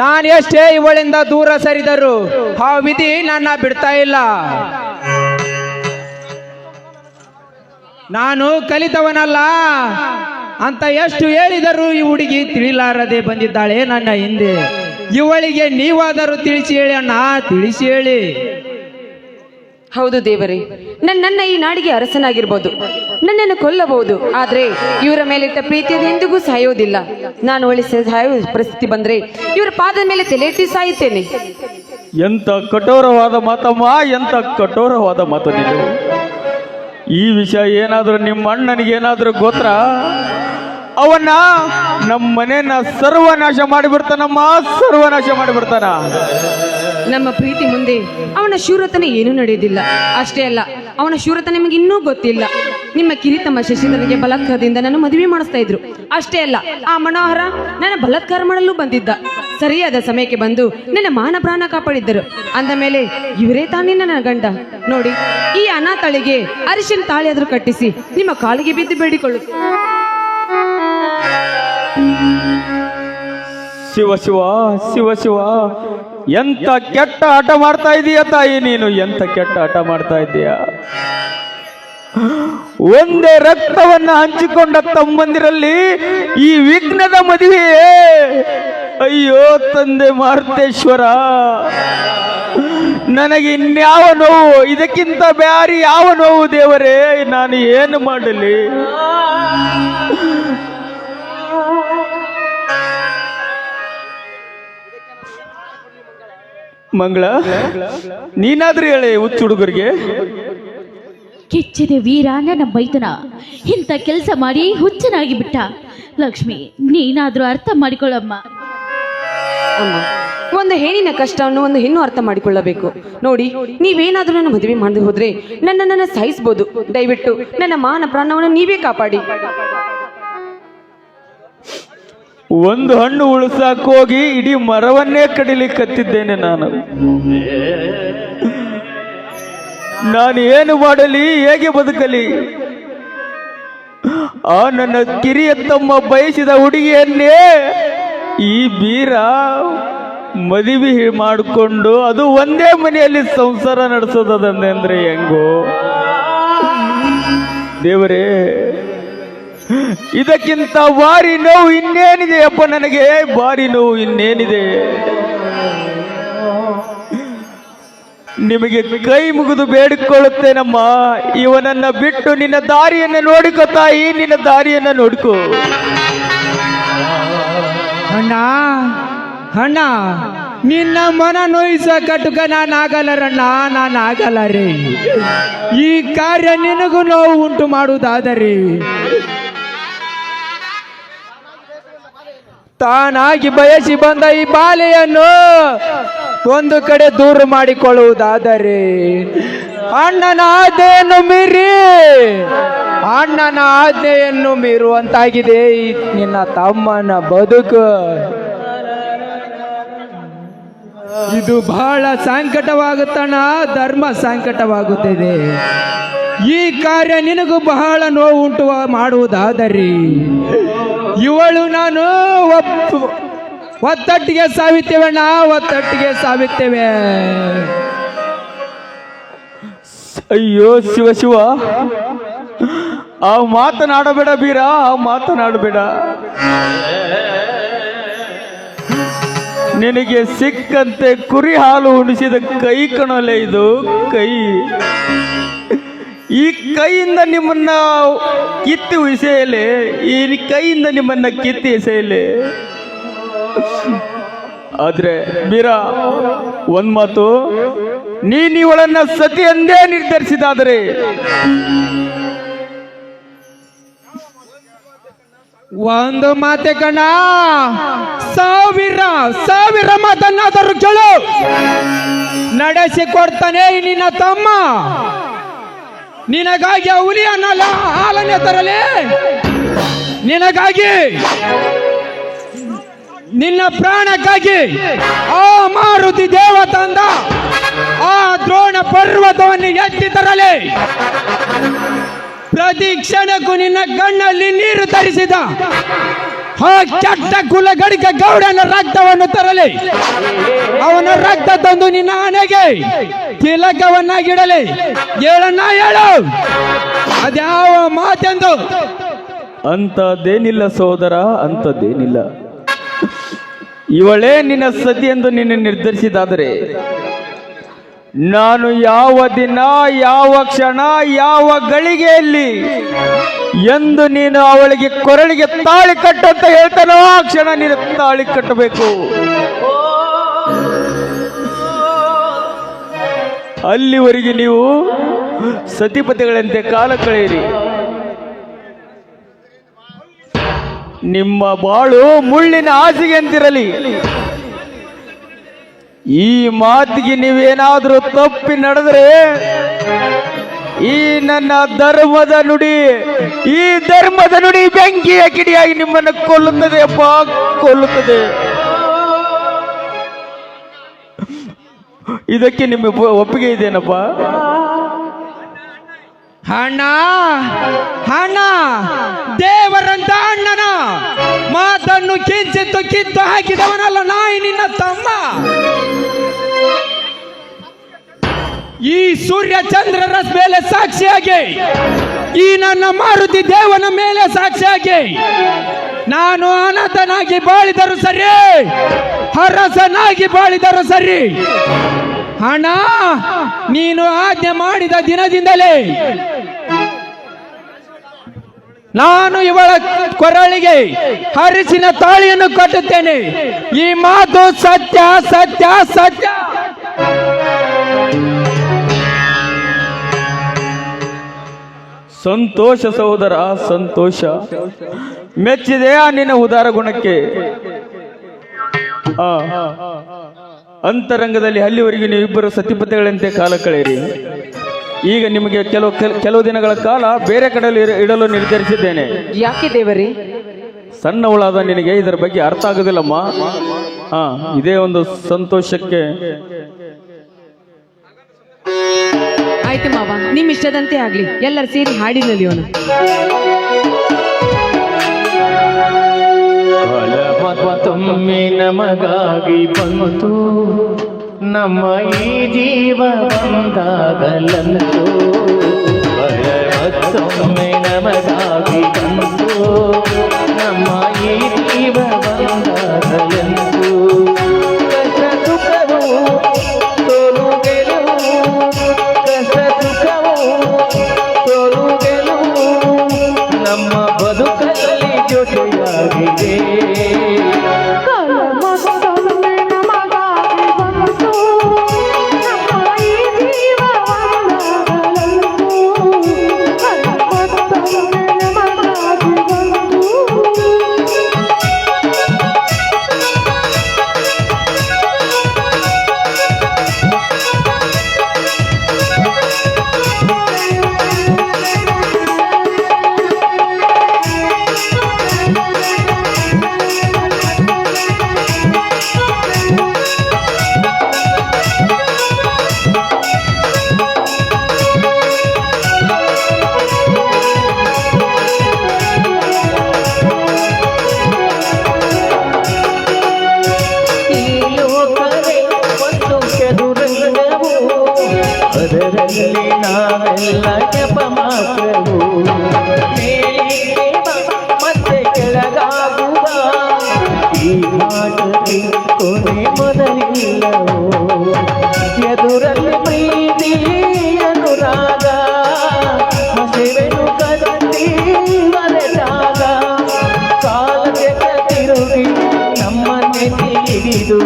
ನಾನು ಎಷ್ಟೇ ಇವಳಿಂದ ದೂರ ಸರಿದರು ಆ ವಿಧಿ ನನ್ನ ಬಿಡ್ತಾ ಇಲ್ಲ. ನಾನು ಕಲಿತವನಲ್ಲ ಅಂತ ಎಷ್ಟು ಹೇಳಿದರೂ ಈ ಹುಡುಗಿ ತಿಳಿಲಾರದೆ ಬಂದಿದ್ದಾಳೆ ನನ್ನ ಹಿಂದೆ. ಇವಳಿಗೆ ನೀವಾದರೂ ತಿಳಿಸಿ ಹೇಳಿ ಅಣ್ಣ, ತಿಳಿಸಿ ಹೇಳಿ. ಹೌದು ದೇವರೇ, ನನ್ನ ಈ ನಾಡಿಗೆ ಅರಸನಾಗಿರ್ಬೋದು, ನನ್ನನ್ನು ಕೊಲ್ಲಬಹುದು, ಆದ್ರೆ ಇವರ ಮೇಲಿಟ್ಟ ಪ್ರೀತಿಯನ್ನು ಎಂದಿಗೂ ಸಾಯೋದಿಲ್ಲ. ನಾನು ಸಾಯೋ ಪರಿಸ್ಥಿತಿ ಬಂದ್ರೆ ಇವರ ಪಾದದ ಮೇಲೆ ತಲೆ ಎತ್ತಿ ಸಾಯುತ್ತೇನೆ. ಎಂತ ಕಠೋರವಾದ ಮಾತಮ್ಮ, ಎಂತ ಕಠೋರವಾದ ಮಾತು ನೀನು. ಈ ವಿಷಯ ಏನಾದರೂ ನಿಮ್ಮ ಅಣ್ಣನಿಗೇನಾದರೂ ಗೋತ್ರ, ಅವನ್ನ ನಮ್ಮ ಮನೆಯನ್ನ ಸರ್ವನಾಶ ಮಾಡಿಬಿಡ್ತಾನಮ್ಮ, ಸರ್ವನಾಶ ಮಾಡಿಬಿಡ್ತಾನ. ನಮ್ಮ ಪ್ರೀತಿ ಮುಂದೆ ಅವನ ಶೂರತನ ಏನೂ ನಡೆಯುವುದಿಲ್ಲ. ಅಷ್ಟೇ ಅಲ್ಲ, ಅವನ ಶೂರತ ನಿಮಗೆ ಇನ್ನೂ ಗೊತ್ತಿಲ್ಲ. ನಿಮ್ಮ ಕಿರಿತಮ್ಮ ಶಶಿಧರನಿಗೆ ಬಲಾತ್ಕಾರದಿಂದ ನಾನು ಮದುವೆ ಮಾಡಿಸ್ತಾ ಇದ್ರು. ಅಷ್ಟೇ ಅಲ್ಲ, ಆ ಮನೋಹರ ನನ್ನ ಬಲಾತ್ಕಾರ ಮಾಡಲು ಬಂದಿದ್ದ. ಸರಿಯಾದ ಸಮಯಕ್ಕೆ ಬಂದು ನನ್ನ ಮಾನ ಪ್ರಾಣ ಕಾಪಾಡಿದ್ದರು. ಅಂದ ಮೇಲೆ ಇವರೇ ತಾನೇ ನನ್ನ ಗಂಡ. ನೋಡಿ, ಈ ಅನಾಥಳಿಗೆ ಅರಿಶಿನ ತಾಳಿಯಾದ್ರೂ ಕಟ್ಟಿಸಿ ನಿಮ್ಮ ಕಾಲಿಗೆ ಬಿದ್ದು ಬೇಡಿಕೊಳ್ಳು. ಶಿವ ಶಿವ ಶಿವ ಶಿವ, ಎಂತ ಕೆಟ್ಟ ಆಟ ಮಾಡ್ತಾ ಇದೀಯ ತಾಯಿ ನೀನು, ಎಂತ ಕೆಟ್ಟ ಆಟ ಮಾಡ್ತಾ ಇದೀಯ. ಒಂದೇ ರಕ್ತವನ್ನ ಹಂಚಿಕೊಂಡ ತಮ್ಮಂದಿರಲ್ಲಿ ಈ ವಿಘ್ನದ ಮದುವೆಯೇ. ಅಯ್ಯೋ ತಂದೆ ಮಾರುತೇಶ್ವರ, ನನಗೆ ಇನ್ಯಾವ ನೋವು, ಇದಕ್ಕಿಂತ ಬ್ಯಾರಿ ಯಾವ ನೋವು ದೇವರೇ, ನಾನು ಏನು ಮಾಡಲಿ? ಮಂಗಳ, ನೀನಾದ್ರೂ ಹೇಳಿ ಹುಚ್ಚು ಹುಡುಗರಿಗೆ. ಕೆಚ್ಚದೆ ವೀರ ನನ್ನ ಮೈದನ ಇಂಥ ಕೆಲಸ ಮಾಡಿ ಹುಚ್ಚನಾಗಿ ಬಿಟ್ಟ. ಲಕ್ಷ್ಮಿ, ನೀನಾದ್ರೂ ಅರ್ಥ ಮಾಡಿಕೊಳ್ಳಮ್ಮ. ಅಮ್ಮ, ಒಂದು ಹೆಣ್ಣಿನ ಕಷ್ಟವನ್ನು ಒಂದು ಹೆಣ್ಣು ಅರ್ಥ ಮಾಡಿಕೊಳ್ಳಬೇಕು. ನೋಡಿ, ನೀವೇನಾದ್ರೂ ನನ್ನ ಮದುವೆ ಮಾಡದೆ ಹೋದ್ರೆ ನನ್ನನ್ನು ಸಾಯಿಸಬಹುದು. ದಯವಿಟ್ಟು ನನ್ನ ಮಾನ ಪ್ರಾಣವನ್ನು ನೀವೇ ಕಾಪಾಡಿ. ಒಂದು ಹಣ್ಣು ಉಳಿಸಾಕ್ ಹೋಗಿ ಇಡೀ ಮರವನ್ನೇ ಕಡಿಲಿಕ್ಕತ್ತಿದ್ದೇನೆ ನಾನು. ನಾನು ಏನು ಮಾಡಲಿ, ಹೇಗೆ ಬದುಕಲಿ? ಆ ನನ್ನ ಕಿರಿಯ ತಮ್ಮ ಬಯಸಿದ ಹುಡುಗಿಯನ್ನೇ ಈ ಬೀರ ಮದುವೆ ಮಾಡಿಕೊಂಡು ಅದು ಒಂದೇ ಮನೆಯಲ್ಲಿ ಸಂಸಾರ ನಡೆಸೋದಂದ್ರೆ ಹೆಂಗೋ ದೇವರೇ? ಇದಕ್ಕಿಂತ ಭಾರಿ ನೋವು ಇನ್ನೇನಿದೆ ಅಪ್ಪ, ನನಗೆ ಭಾರಿ ನೋವು ಇನ್ನೇನಿದೆ. ನಿಮಗೆ ಕೈ ಮುಗಿದು ಬೇಡಿಕೊಳ್ಳುತ್ತೇನಮ್ಮ, ಇವನನ್ನ ಬಿಟ್ಟು ನಿನ್ನ ದಾರಿಯನ್ನು ನೋಡಿಕೋ ತಾಯಿ, ನಿನ್ನ ದಾರಿಯನ್ನ ನೋಡಿಕೋ. ಅಣ್ಣ ಅಣ್ಣ, ನಿನ್ನ ಮನ ನೋಯಿಸ ಕಟುಕ ನಾನಾಗಲ್ಲರಣ್ಣ, ನಾನಾಗಲ್ಲ ರೀ. ಈ ಕಾರ್ಯ ನಿನಗೂ ನೋವು ಉಂಟು ಮಾಡುವುದಾದರೆ ತಾನಾಗಿ ಬಯಸಿ ಬಂದ ಈ ಬಾಲೆಯನ್ನು ಒಂದು ಕಡೆ ದೂರ ಮಾಡಿಕೊಳ್ಳುವುದಾದರೆ ಅಣ್ಣನ ಆಜ್ಞೆಯನ್ನು ಮೀರಿ, ಅಣ್ಣನ ಆಜ್ಞೆಯನ್ನು ಮೀರುವಂತಾಗಿದೆ ಈ ನಿನ್ನ ತಮ್ಮನ ಬದುಕು. ಇದು ಬಹಳ ಸಂಕಟವಾಗುತ್ತಣ್ಣ, ಧರ್ಮ ಸಂಕಟವಾಗುತ್ತಿದೆ. ಈ ಕಾರ್ಯ ನಿನಗೂ ಬಹಳ ನೋವು ಉಂಟು ಮಾಡುವುದಾದರೆ ಇವಳು ನಾನು ಒತ್ತಟ್ಟಿಗೆ ಸಾವಿತ್ತೇವಣ್ಣ, ಒತ್ತಟ್ಟಿಗೆ ಸಾವಿತ್ತೇವೆ. ಅಯ್ಯೋ ಶಿವ ಶಿವ, ಆ ಮಾತನಾಡಬೇಡ ಬೀರ, ಆ ಮಾತನಾಡಬೇಡ. ನಿನಗೆ ಸಿಕ್ಕಂತೆ ಕುರಿ ಹಾಲು ಉಣಿಸಿದ ಕೈ ಕಣಲೆ ಇದು ಕೈ. ಈ ಕೈಯಿಂದ ನಿಮ್ಮನ್ನ ಕಿತ್ತಿ ಎಸೆಯಲೆ, ಈ ಕೈಯಿಂದ ನಿಮ್ಮನ್ನ ಕಿತ್ತಿ ಎಸೆಯಲೆ. ಆದ್ರೆ ಬೀರ, ಒಂದ್ ಮಾತು, ನೀನಿವಳನ್ನ ಸತಿ ಎಂದೇ ನಿರ್ಧರಿಸಿದಾದರೆ ಒಂದು ಮಾತೆ ಕಣ, ಸಾವಿರ ಮಾತನ್ನಾದರೂ ಕೇಳು, ನಡೆಸಿಕೊಡ್ತಾನೆ ನಿನ್ನ ತಮ್ಮ. ನಿನಗಾಗಿ ಆ ಹುಲಿಯನ್ನೆಲ್ಲ ಹಾಲನ್ನೇ ತರಲಿ, ನಿನಗಾಗಿ, ನಿನ್ನ ಪ್ರಾಣಕ್ಕಾಗಿ ಆ ಮಾರುತಿ ದೇವ ತಂದ ಆ ದ್ರೋಣ ಪರ್ವತವನ್ನು ಎತ್ತಿ ತರಲಿ. ಪ್ರತಿ ಕ್ಷಣಕ್ಕೂ ನಿನ್ನ ಕಣ್ಣಲ್ಲಿ ನೀರು ತರಿಸಿದ ಆ ಕೆಟ್ಟ ಕುಲಗಡಿಗ ಗೌಡನ ರಕ್ತವನ್ನು ತರಲಿ. ಅವನ ರಕ್ತ ತಂದು ನಿನ್ನ ಹಣೆಗೆ ತಿಲಕವನ್ನಾಗಿಡಲಿ. ಹೇಳಣ್ಣ, ಹೇಳು, ಅದ್ಯಾವ ಮಾತೆಂದು? ಅಂಥದ್ದೇನಿಲ್ಲ ಸಹೋದರ, ಅಂಥದ್ದೇನಿಲ್ಲ. ಇವಳೇ ನಿನ್ನ ಸತಿ ಎಂದು ನಿನ್ನ ನಿರ್ಧರಿಸಿದಾದರೆ ನಾನು ಯಾವ ದಿನ, ಯಾವ ಕ್ಷಣ, ಯಾವ ಗಳಿಗೆಯಲ್ಲಿ ಎಂದು ನೀನು ಅವಳಿಗೆ ಕೊರಳಿಗೆ ತಾಳಿ ಕಟ್ಟು ಅಂತ ಹೇಳ್ತಾನೋ ಆ ಕ್ಷಣ ನೀನು ತಾಳಿ ಕಟ್ಟಬೇಕು. ಅಲ್ಲಿವರೆಗೆ ನೀವು ಸತಿಪತಿಗಳಂತೆ ಕಾಲ ಕಳೆಯಿರಿ. ನಿಮ್ಮ ಬಾಳು ಮುಳ್ಳಿನ ಹಾಸಿಗೆ ಅಂತಿರಲಿ. ಈ ಮಾತಿಗೆ ನೀವೇನಾದ್ರೂ ತಪ್ಪಿ ನಡೆದರೆ ಈ ನನ್ನ ಧರ್ಮದ ನುಡಿ, ಈ ಧರ್ಮದ ನುಡಿ ಬೆಂಕಿಯ ಕಿಡಿಯಾಗಿ ನಿಮ್ಮನ್ನು ಕೊಲ್ಲುತ್ತದೆ ಅಪ್ಪ, ಕೊಲ್ಲುತ್ತದೆ. ಇದಕ್ಕೆ ನಿಮ್ಮ ಒಪ್ಪಿಗೆ ಇದೆಯೇನಪ್ಪ? ಅಣ್ಣ ಅಣ್ಣ, ದೇವರಂತ ಅಣ್ಣನ ಮಾತನ್ನು ಕಿಂಚಿತ್ತು ಕಿತ್ತು ಹಾಕಿದವನಲ್ಲ ನಾಯಿ ನಿನ್ನ ತಮ್ಮ. ಈ ಸೂರ್ಯ ಚಂದ್ರರ ಮೇಲೆ ಸಾಕ್ಷಿಯಾಗಿ, ಈ ನನ್ನ ಮಾರುತಿ ದೇವನ ಮೇಲೆ ಸಾಕ್ಷಿಯಾಗಿ ನಾನು ಅನಾಥನಾಗಿ ಬಾಳಿದರು ಸರಿ, ಅರಸನಾಗಿ ಬಾಳಿದರು ಸರಿ. ಅಣ್ಣ, ನೀನು ಆಜ್ಞೆ ಮಾಡಿದ ದಿನದಿಂದಲೇ ನಾನು ಇವಳ ಕೊರಳಿಗೆ ಹರಿಸಿನ ತಾಳಿಯನ್ನು ಕಟ್ಟುತ್ತೇನೆ. ಈ ಮಾತು ಸತ್ಯ, ಸತ್ಯ, ಸತ್ಯ. ಸಂತೋಷ ಸಹೋದರ, ಸಂತೋಷ. ಮೆಚ್ಚಿದೆ ನಿನ್ನ ಉದಾರ ಗುಣಕ್ಕೆ. ಅಂತರಂಗದಲ್ಲಿ ಅಲ್ಲಿವರೆಗೆ ನೀವಿಬ್ಬರು ಸತಿಪತಿಗಳಂತೆ ಕಾಲ ಕಳೆಯಿರಿ. ಈಗ ನಿಮಗೆ ಕೆಲವು ದಿನಗಳ ಕಾಲ ಬೇರೆ ಕಡೆಯಲ್ಲಿ ಇಡಲು ನಿರ್ಧರಿಸಿದ್ದೇನೆ. ಯಾಕೆ ದೇವರೇ? ಸಣ್ಣವಳಾದ ನಿನಗೆ ಇದರ ಬಗ್ಗೆ ಅರ್ಥ ಆಗುದಿಲ್ಲಮ್ಮ. ಇದೇ ಒಂದು ಸಂತೋಷಕ್ಕೆ. ಆಯ್ತು ಮಾವ, ನಿಮ್ ಇಷ್ಟದಂತೆ ಆಗ್ಲಿ. ಎಲ್ಲರೂ ಸೇರಿ ಹಾಡಿ ನಲಿಯೋಣ. ತುಂಬಿ ನಮಗಾಗಿ ಬಂತು, ನಮ್ಮ ಈ ಜೀವ ಬಂದಾಗಲಂತು ಮತ್ತೊಮ್ಮೆ ನಮಗಾಗಿ ಬಂತು ನಮ್ಮ ಈ ಜೀವ ಬಂದಾಗಲೆಂದು ಕಷ್ಟ ಸುಖವು ಸೋಲು ಗೆಲುವು ಕಷ್ಟ ಸುಖವು ಸೋಲು ಗೆಲುವು ನಮ್ಮ ಬದುಕಲ್ಲಿ ಜೊತೆಯಾಗಿದೆ ಅದರಲ್ಲಿ ನಾವೆಲ್ಲ ಜಪ ಮಾತ್ರವು ಮೇಲಿಗೆ ಮತ್ತೆ ಕೆಳಗಾಗುವ ಈ ಮಾಟಕ್ಕೆ ಕೊನೆ ಮೊದಲಿಲ್ಲವೋ ಎದುರಲ್ಲಿ ಪ್ರೀತಿ ಅನುರಾಗ ಹಸಿವೆನು ಕದ್ದಿ ಮರೆತಾಗ ಕಾಲ ಜಗ ತಿರುಗಿ ನಮ್ಮ ನೆತ್ತಿ ಹಿಡಿದು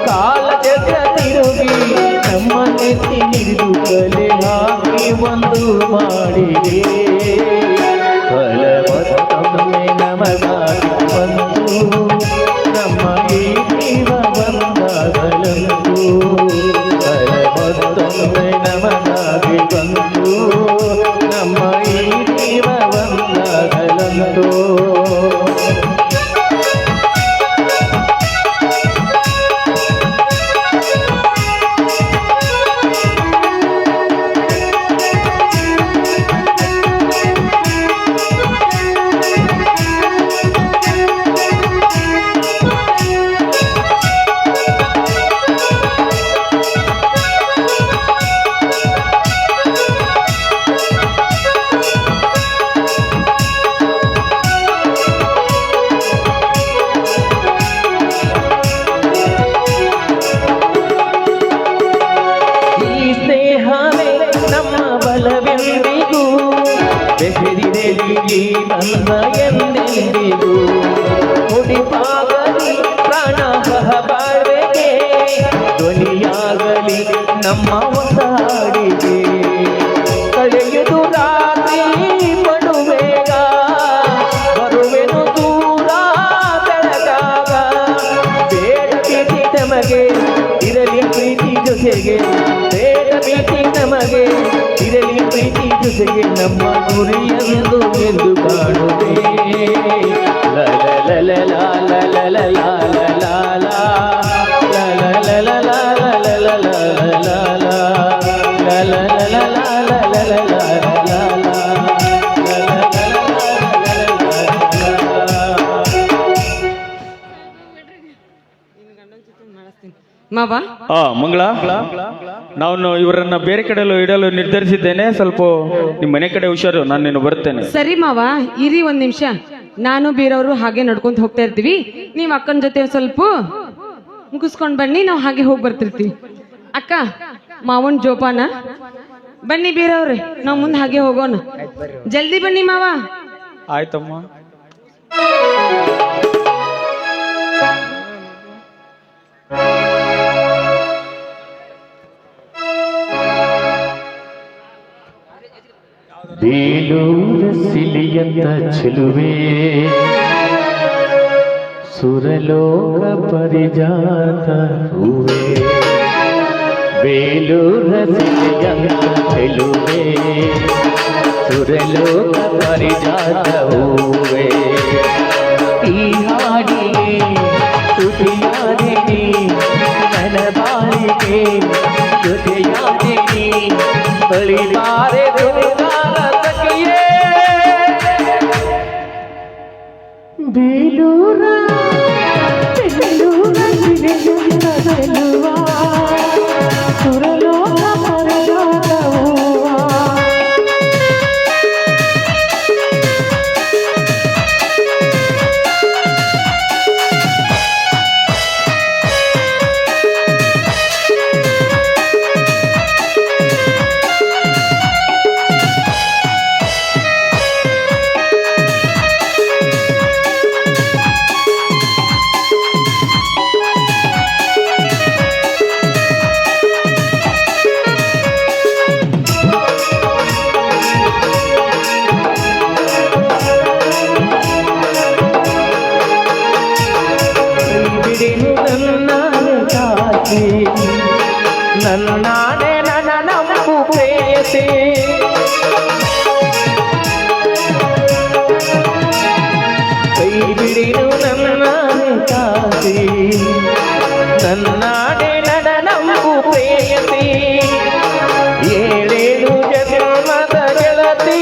ಕಾಲ ಜಗ ತಿರುಗಿ ನಮ್ಮ ನೆತ್ತಿ ಹಿಡಿದು ಕಲೆ ಹಾಕಿ ಒಂದು ಮಾಡಿದೆ ಫಲ ಮತ್ತೊಮ್ಮೆ ನಮಗಾಗಿ ಬಂತು ನಮ್ಮ ಈ ಜೀವ ಬಂದಾಗಲಂತು ಫಲ ಮತ್ತೊಮ್ಮೆ ನಮಗಾಗಿ ಬಂತು ನಮ್ಮ ಈ ಜೀವ ಬಂದಾಗಲಂತು ಬೆಸರಿದೆಲಿಗೆ ಬಂದ ಎಂದೆಂದಿಗೂ ಮುಡಿಪಾಗಲಿ ಪ್ರಾಣ ಬಾಳ್ವೆಗೆ ಧ್ವನಿಯಾಗಲಿ ನಮ್ಮ ಹೊಸ ಹಾಡಿಗೆ ಕಳೆಯುವುದು ರಾತ್ರಿ ಪಡುವೇಗ ಬರುವೆನು ದೂರ ಬೆಳಗಾಗ ಬೇಡ ಪ್ರೀತಿ ನಮಗೆ ಇರಲಿ ಪ್ರೀತಿ ಜೊತೆಗೆ ಬೇಡ ಪ್ರೀತಿ ನಮಗೆ ಇರಲಿ ಪ್ರೀತಿ ಜೊತೆಗೆ ನಮ್ಮ ಗುರಿಯೆಂದು ಎಂದು ಕಾಣುವೆ ಲ ಲ ಲ ಲ ಲ ಲ ಲ ಲ ಲ ಲ ಮಾವ ಮಂಗಳ, ನಾನು ಇವರನ್ನ ಬೇರೆ ಕಡೆಯಲ್ಲೂ ಇಡಲು ನಿರ್ಧರಿಸಿದ್ದೇನೆ. ಸ್ವಲ್ಪ ನಿಮ್ಮ ಮನೆ ಕಡೆ ಹುಷಾರು, ನಾನು ನೀನು ಬರ್ತೇನೆ. ಸರಿ ಮಾವ, ಇರಿ ಒಂದ್ ನಿಮಿಷ. ನಾನು ಬೇರೆಯವರು ಹಾಗೆ ನಡ್ಕೊಂತ ಹೋಗ್ತಾ ಇರ್ತೀವಿ, ನೀವ್ ಅಕ್ಕನ ಜೊತೆ ಸ್ವಲ್ಪ ಮುಗಿಸ್ಕೊಂಡ್ ಬನ್ನಿ, ನಾವು ಹಾಗೆ ಹೋಗಿ ಬರ್ತಿರ್ತೀವಿ. ಅಕ್ಕ, ಮಾವನ್ ಜೋಪಾನ. ಬನ್ನಿ ಬೇರೆಯವ್ರೆ, ನಾವ್ ಮುಂದೆ ಹಾಗೆ ಹೋಗೋಣ. ಜಲ್ದಿ ಬನ್ನಿ ಮಾವ. ಆಯ್ತಮ್ಮ. ಬೇಲೂರ ಸಿಲಿಯಂತ ಚೆಲುವೆ ಸುರಲೋಕ ಪರಿಜಾತ ಹೂವೆ ಬೇಲೂರ ಸಿಲಿಯಂತ ಚೆಲುವೆ ಸುರಲೋಕ ಪರಿಜಾತ ಹೂವೆ ಈ ಹಾಡಿಗೆ ತುಟಿಯಾದಿನಿ ನನ್ನ ಬಾಳಿಗೆ ಜೊತೆಯಾದಿನಿ ಬಳಿಬಾರೆ ಬೇಲೂರ ಬೇಲೂರ ಸಿರಿಯುವ ಸುರಲೋಕ ಪರಲೋಕ ನನ್ನಾಣೆ ನನ್ನ ನಂಬು ಪ್ರೇಯಸಿ ಕೈ ಬಿಡಿನು ನನ್ನ ಕಾಸಿ ನನ್ನಾಣೆ ನನ್ನ ನಂಬು ಪ್ರೇಯಸಿ ಏಳೇಳು ಜನ್ಮದ ಗೆಳತಿ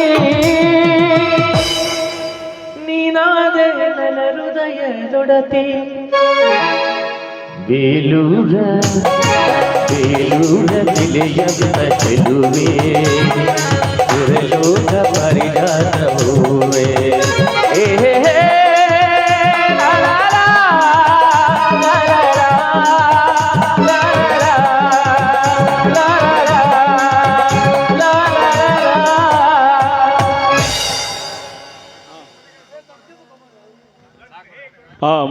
ನೀನಾದೆ ನನ್ನ ಹೃದಯದೊಡತಿ ಬೇಲೂರ ಜಿಲ್ಲೆಯಂತ ಚೆಲುವೆ ಸುರಲೋಕ ಪರಿಣಾಮ ಹೂವೆ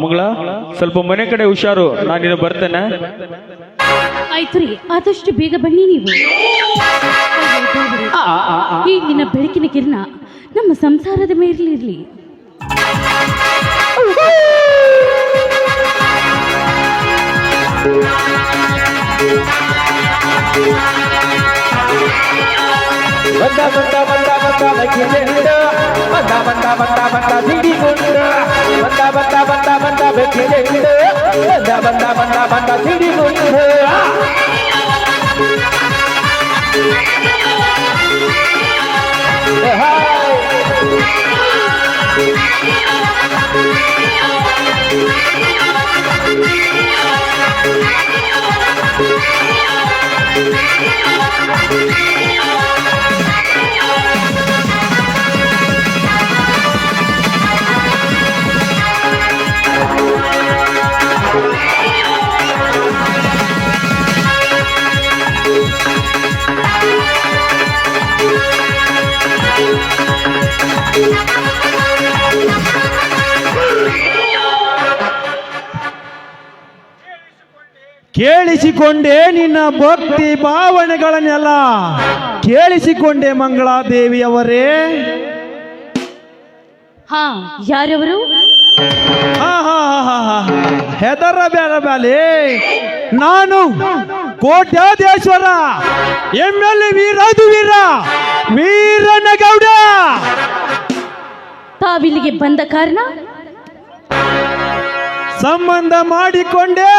ಮಂಗಳ ಸ್ವಲ್ಪ ಮನೆ ಕಡೆ ಹುಷಾರು, ನಾನಿನ್ನು ಬರ್ತೇನೆ. ಆಯ್ತು ರೀ, ಆದಷ್ಟು ಬೇಗ ಬನ್ನಿ ನೀವು. ಈ ನಿನ್ನ ಬೆಳಕಿನ ಕಿರಣ ನಮ್ಮ ಸಂಸಾರದ ಮೇಲಿರಲಿ. ಬಂದ ಬಂದ ಬಂದ ಬಂದ ಬೆಕ್ಕಿನೆಂಡ ಬಂದ ಬಂದ ಬಂದ ಬಂದ ಸಿಡಿಗೊಂಡ ಬಂದ ಬಂದ ಬಂದ ಬಂದ ಬೆಕ್ಕಿನೆಂಡ ಬಂದ ಬಂದ ಬಂದ ಬಂದ ಸಿಡಿಗೊಂಡ ಕೇಳಿಸಿಕೊಂಡೆ ನಿನ್ನ ಭಕ್ತಿ ಭಾವನೆಗಳನ್ನೆಲ್ಲ ಕೇಳಿಸಿಕೊಂಡೆ ಮಂಗಳಾದೇವಿಯವರೇ. ಹಾ, ಯಾರವರು? ಹೆದರಬೇಡ ಬ್ಯಾಲೆ, ನಾನು ಕೋಟ್ಯಾಧೀಶ್ವರ MLA ವೀರಾದಿವೀರ ವೀರನಗೌಡ. ತಾವಿಲ್ಲಿಗೆ ಬಂದ ಕಾರಣ? ಸಂಬಂಧ ಮಾಡಿಕೊಂಡೆ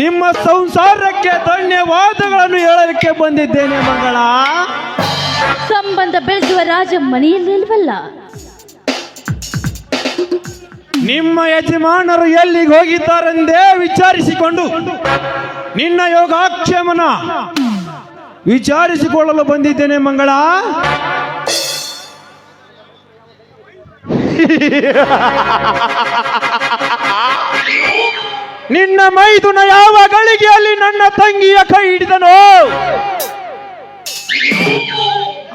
ನಿಮ್ಮ ಸಂಸಾರಕ್ಕೆ ಧನ್ಯವಾದಗಳನ್ನು ಹೇಳಲಿಕ್ಕೆ ಬಂದಿದ್ದೇನೆ ಮಂಗಳ. ಸಂಬಂಧ ಬೆಳೆಸುವ ರಾಜ ಮನೆಯಲ್ಲಿಲ್ವಲ್ಲ. ನಿಮ್ಮ ಯಜಮಾನರು ಎಲ್ಲಿಗೆ ಹೋಗಿದ್ದಾರೆಂದೇ ವಿಚಾರಿಸಿಕೊಂಡು ನಿನ್ನ ಯೋಗಾಕ್ಷೇಮನ ವಿಚಾರಿಸಿಕೊಳ್ಳಲು ಬಂದಿದ್ದೇನೆ ಮಂಗಳ. ನಿನ್ನ ಮೈದುನ ಯಾವ ಗಳಿಗೆಯಲ್ಲಿ ನನ್ನ ತಂಗಿಯ ಕೈ ಹಿಡಿದನೋ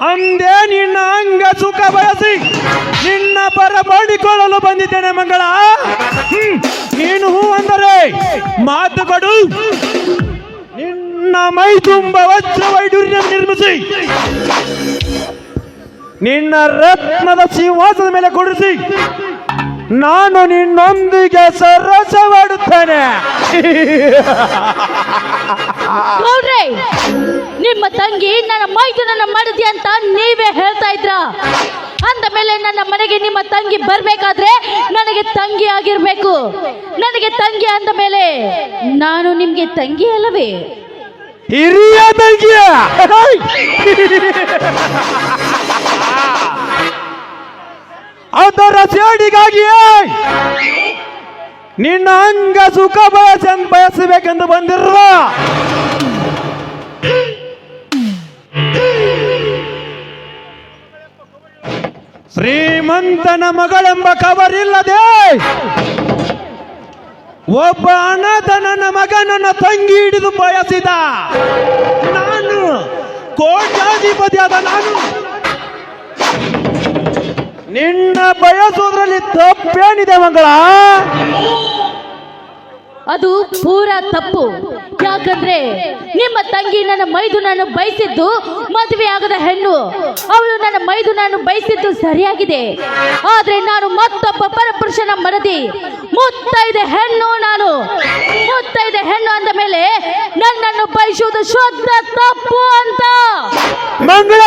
ಅಂದೇ ನಿನ್ನ ಅಂಗ ಸುಖ ಬಯಸಿ ನಿನ್ನ ಪರ ಮಾಡಿಕೊಳ್ಳಲು ಬಂದಿದ್ದೇನೆ ಮಂಗಳ. ನೀನು ಹೂ ಅಂದರೆ ಮಾತುಗಳು ನಿನ್ನ ಮೈ ತುಂಬ ವಜ್ರ ವೈಡೂರ್ಯ ನಿರ್ಮಿಸಿ ನಿನ್ನ ರತ್ನದ ಸಿಂಹಾಸನದ ಮೇಲೆ ಕೊಡಿಸಿ ನಾನು ನಿನ್ನೊಂದಿಗೆ ಸರಸವಾಡುತ್ತೇನೆ. ಗೌಡ್ರೆ, ನಿಮ್ಮ ತಂಗಿ ನನ್ನ ಮೈದುನನ್ನ ಮಾಡಿದ್ಯಾ ಅಂತ ನೀವೇ ಹೇಳ್ತಾ ಇದ್ರ. ಅಂದ ಮೇಲೆ ನನ್ನ ಮನೆಗೆ ನಿಮ್ಮ ತಂಗಿ ಬರ್ಬೇಕಾದ್ರೆ ನನಗೆ ತಂಗಿ ಆಗಿರ್ಬೇಕು. ನನಗೆ ತಂಗಿ ಅಂದ ಮೇಲೆ ನಾನು ನಿಮ್ಗೆ ತಂಗಿ ಅಲ್ಲವೇ? ಹಿರಿಯ ತಂಗಿಯ ಅದರ ಸೇಡಿಗಾಗಿಯೇ ನಿನ್ನ ಅಂಗ ಸುಖ ಬಯಸಬೇಕೆಂದು ಬಂದಿರುವ ಶ್ರೀಮಂತನ ಮಗಳೆಂಬ ಕವರಿಲ್ಲದೆ ಒಬ್ಬ ಅನಾಥ ನನ್ನ ಮಗನನ್ನ ತಂಗಿ ಹಿಡಿದು ಬಯಸಿದ ನಾನು, ಕೋಟ್ಯಾಧಿಪತಿಯಾದ ನಾನು ನಿನ್ನ ಬಯಸೋದ್ರಲ್ಲಿ ತಪ್ಪೇನಿದೆ ಮಂಗಳ? ಅದು ಪೂರಾ ತಪ್ಪು. ಯಾಕಂದ್ರೆ ನಿಮ್ಮ ತಂಗಿ ನನ್ನ ಮೈದುನನ್ನು ಬಯಸಿದ್ದು ಮದುವೆ ಆಗದ ಹೆಣ್ಣು. ಅವಳು ನನ್ನ ಮೈದುನನ್ನು ಬಯಸಿದ್ದು ಸರಿಯಾಗಿದೆ. ಆದ್ರೆ ನಾನು ಮತ್ತೊಬ್ಬ ಪರಪುರುಷನ ಮಡದಿ, ಮುತ್ತೈದೆ ಹೆಣ್ಣು. ನಾನು ಮುತ್ತೈದೆ ಹೆಣ್ಣು ಅಂದ ಮೇಲೆ ನನ್ನನ್ನು ಬಯಸಿ ಬಯಸುವುದು ಶುದ್ಧ ತಪ್ಪು ಅಂತ. ಮಂಗಳ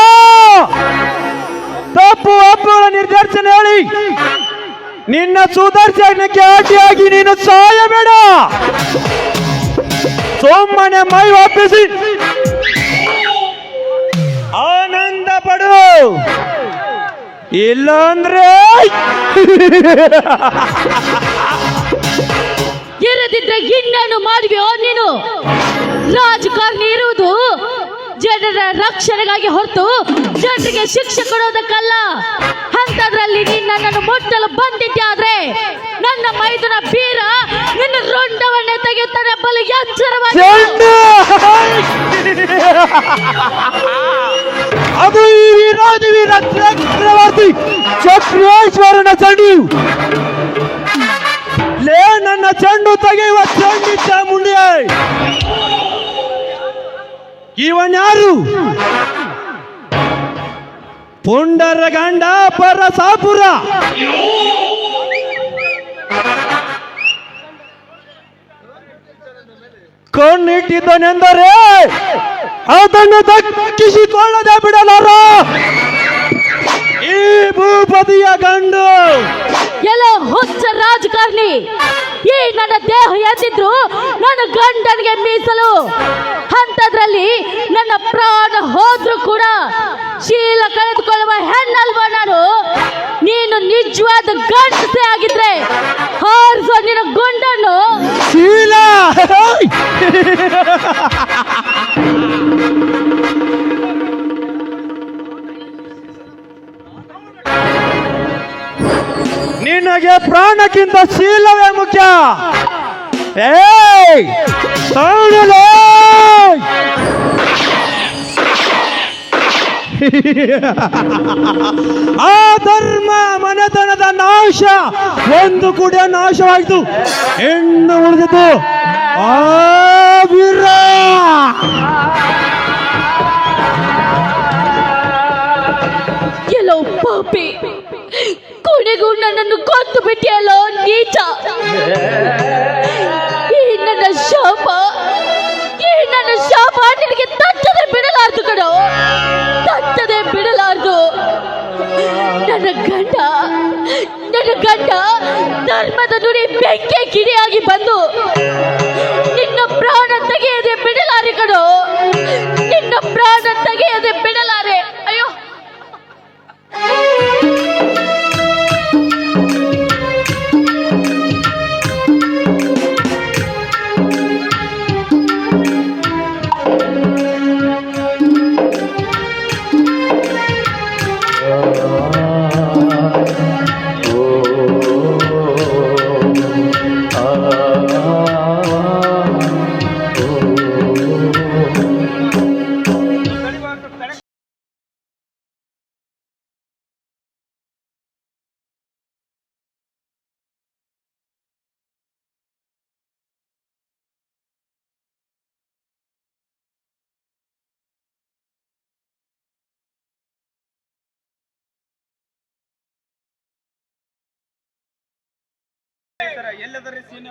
ತಪ್ಪು ಒಪ್ಪುಗಳ ನಿರ್ದೇಶನ ಹೇಳಿ ನಿನ್ನ ಸುದರ್ಶನಕ್ಕೆ ಅಡ್ಡಿಯಾಗಿ ನೀನು ಸಾಯಬೇಡ. ಸುಮ್ಮನೆ ಮೈ ಒಪ್ಪಿಸಿ ಆನಂದ ಪಡು, ಇಲ್ಲಾಂದ್ರೆ ಇರದಿದ್ರೆ ಇನ್ನೇನು ಮಾಡುವೆಯೋ ನೀನು? ರಾಜಕಾರಣಿ ಇರುವುದು ಜನರ ರಕ್ಷಣೆಗಾಗಿ ಹೊರತು ಜನರಿಗೆ ಶಿಕ್ಷೆ ಕೊಡೋದಕ್ಕಲ್ಲ. ಅಂತದ್ರಲ್ಲಿ ನೀನು ನನ್ನನ್ನು ಮುಟ್ಟಲು ಬಂದಿದ್ದಾದ್ರೆ ನನ್ನ ಮೈದುನ ಬೀರ ನಿನ್ನ ರುಂಡವನ್ನೇ ತೆಗೆಯುತ್ತಾನೆ. ಬಲು ಎಚ್ಚರವಾಗಿ ಚೆಂಡು! ಅದು ಈ ವಿರೋಧಿ ವೀರ ಚಕ್ರವರ್ತಿ ಚಕ್ರೇಶ್ವರನ ಚೆಂಡು. ಲೇ ನನ್ನ ಚೆಂಡು ತೆಗೆಯುವ ಚೆಂಡಿ ಚಾಮುಂಡಿ. ಇವನ್ಯಾರು? ಪುಂಡರ ಗಂಡ ಪರಸಾಪುರ. ಕಣ್ಣಿಟ್ಟಿದ್ದನೆಂದರೆ ಅದನ್ನು ದಕ್ಕಿಸಿಕೊಳ್ಳದೆ ಬಿಡಲಾರ ಈ ಭೂಪತಿಯ ಗಂಡು. ಎಲ್ಲೋ ಹುಚ್ಚ ರಾಜಕಾರಣಿ, ಈ ನನ್ನ ದೇಹ ಎಂದಿದ್ರು ನನ್ನ ಗಂಡನಿಗೆ ಮೀಸಲು. ಅಂತದ್ರಲ್ಲಿ ನನ್ನ ಪ್ರಾಣ ಹೋದ್ರು ಕೂಡ ಶೀಲ ಕಳೆದುಕೊಳ್ಳುವ ಹೆಣ್ಣಲ್ವ ನಾನು? ನೀನು ನಿಜವಾದ ಗಂಡಸೆ ಆಗಿದ್ರೆ ಹಾರಿಸೋ ನಿನ್ನ ಗುಂಡನ್ನು. ಶೀಲ ನಿನಗೆ ಪ್ರಾಣಕ್ಕಿಂತ ಶೀಲವೇ ಮುಖ್ಯ. ಏಯ್ ತಾಣಲೇ! ಆ ಧರ್ಮ ಮನೆತನದ ನಾಶ ಒಂದು ಕೂಡ ನಾಶವಾಯಿತು. ಹೆಣ್ಣು ಉಳಿದಿತು ಆ ವೀರ. ಎಲ್ಲೋ ಪಾಪಿ, ಕೊನೆಗೂ ನನ್ನನ್ನು ಕೊಂದು ಬಿಟ್ಟಿಯಲ್ಲೋ ನೀಚ. ಈ ನನ್ನ ಶಾಪ, ಈ ನನ್ನ ಶಾಪ ನಿನಗೆ ತಟ್ಟದೆ ಬಿಡಲಾರ್ದು ಕಣೋ, ತಟ್ಟದೆ ಬಿಡಲಾರ್ದು. ನನ್ನ ಗಂಡ ಧರ್ಮದ ನುಡಿ ಬೆಂಕಿ ಕಿಡಿಯಾಗಿ ಬಂದು ನಿನ್ನ ಪ್ರಾಣ ತೆಗೆಯದೆ ಬಿಡಲಾರೆ ಕಣೋ, ನಿನ್ನ ಪ್ರಾಣ ತೆಗೆಯದೆ ಬಿಡಲಾರೆ. ಅಯ್ಯೋ, ಎಲ್ಲದರ ಸೀನ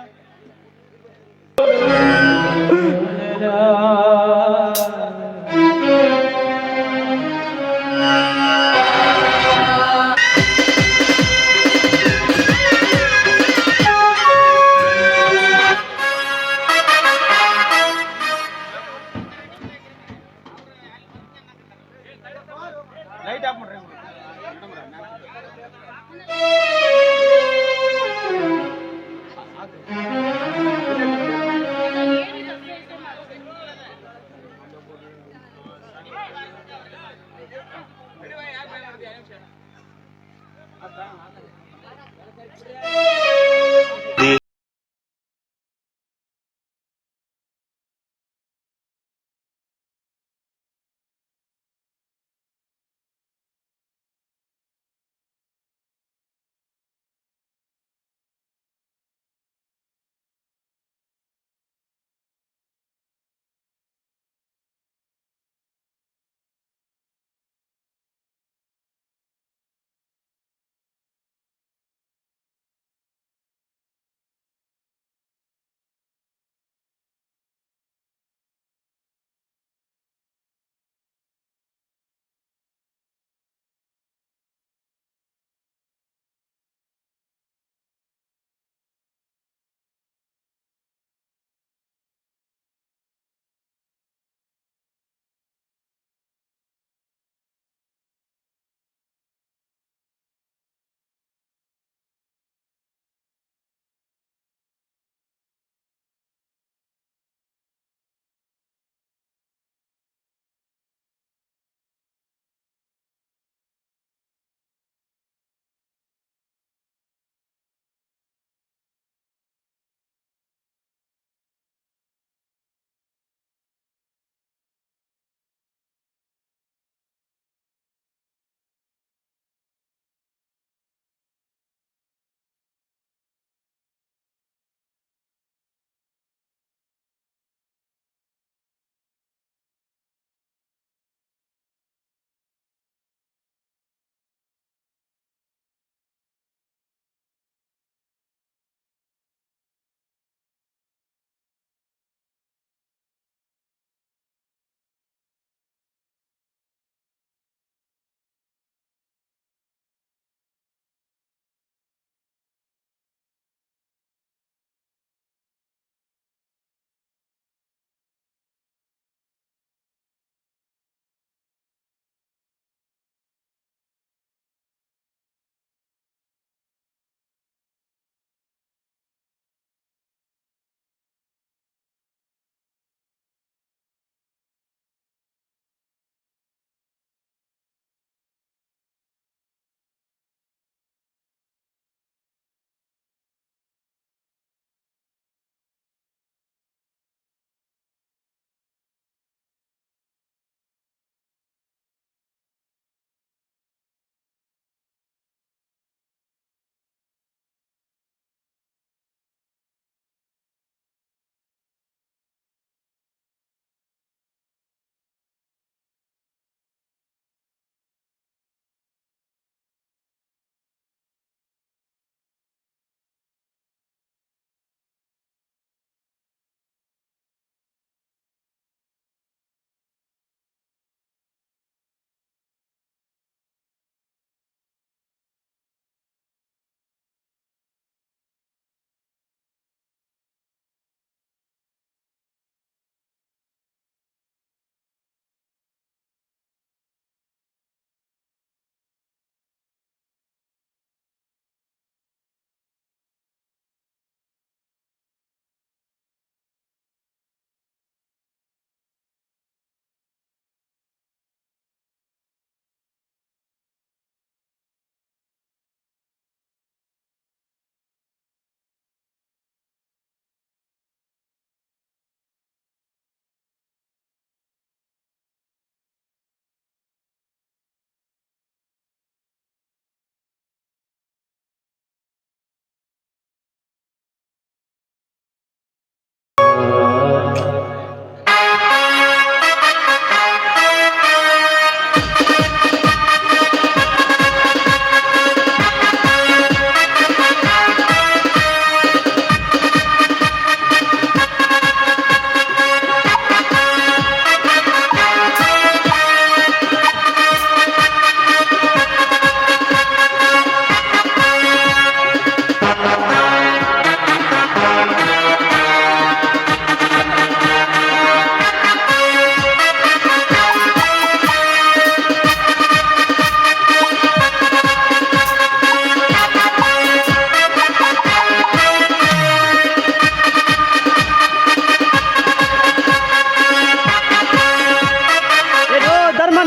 ಲೈಟ್ ಆಫ್ ಮಾಡ್ರಿ.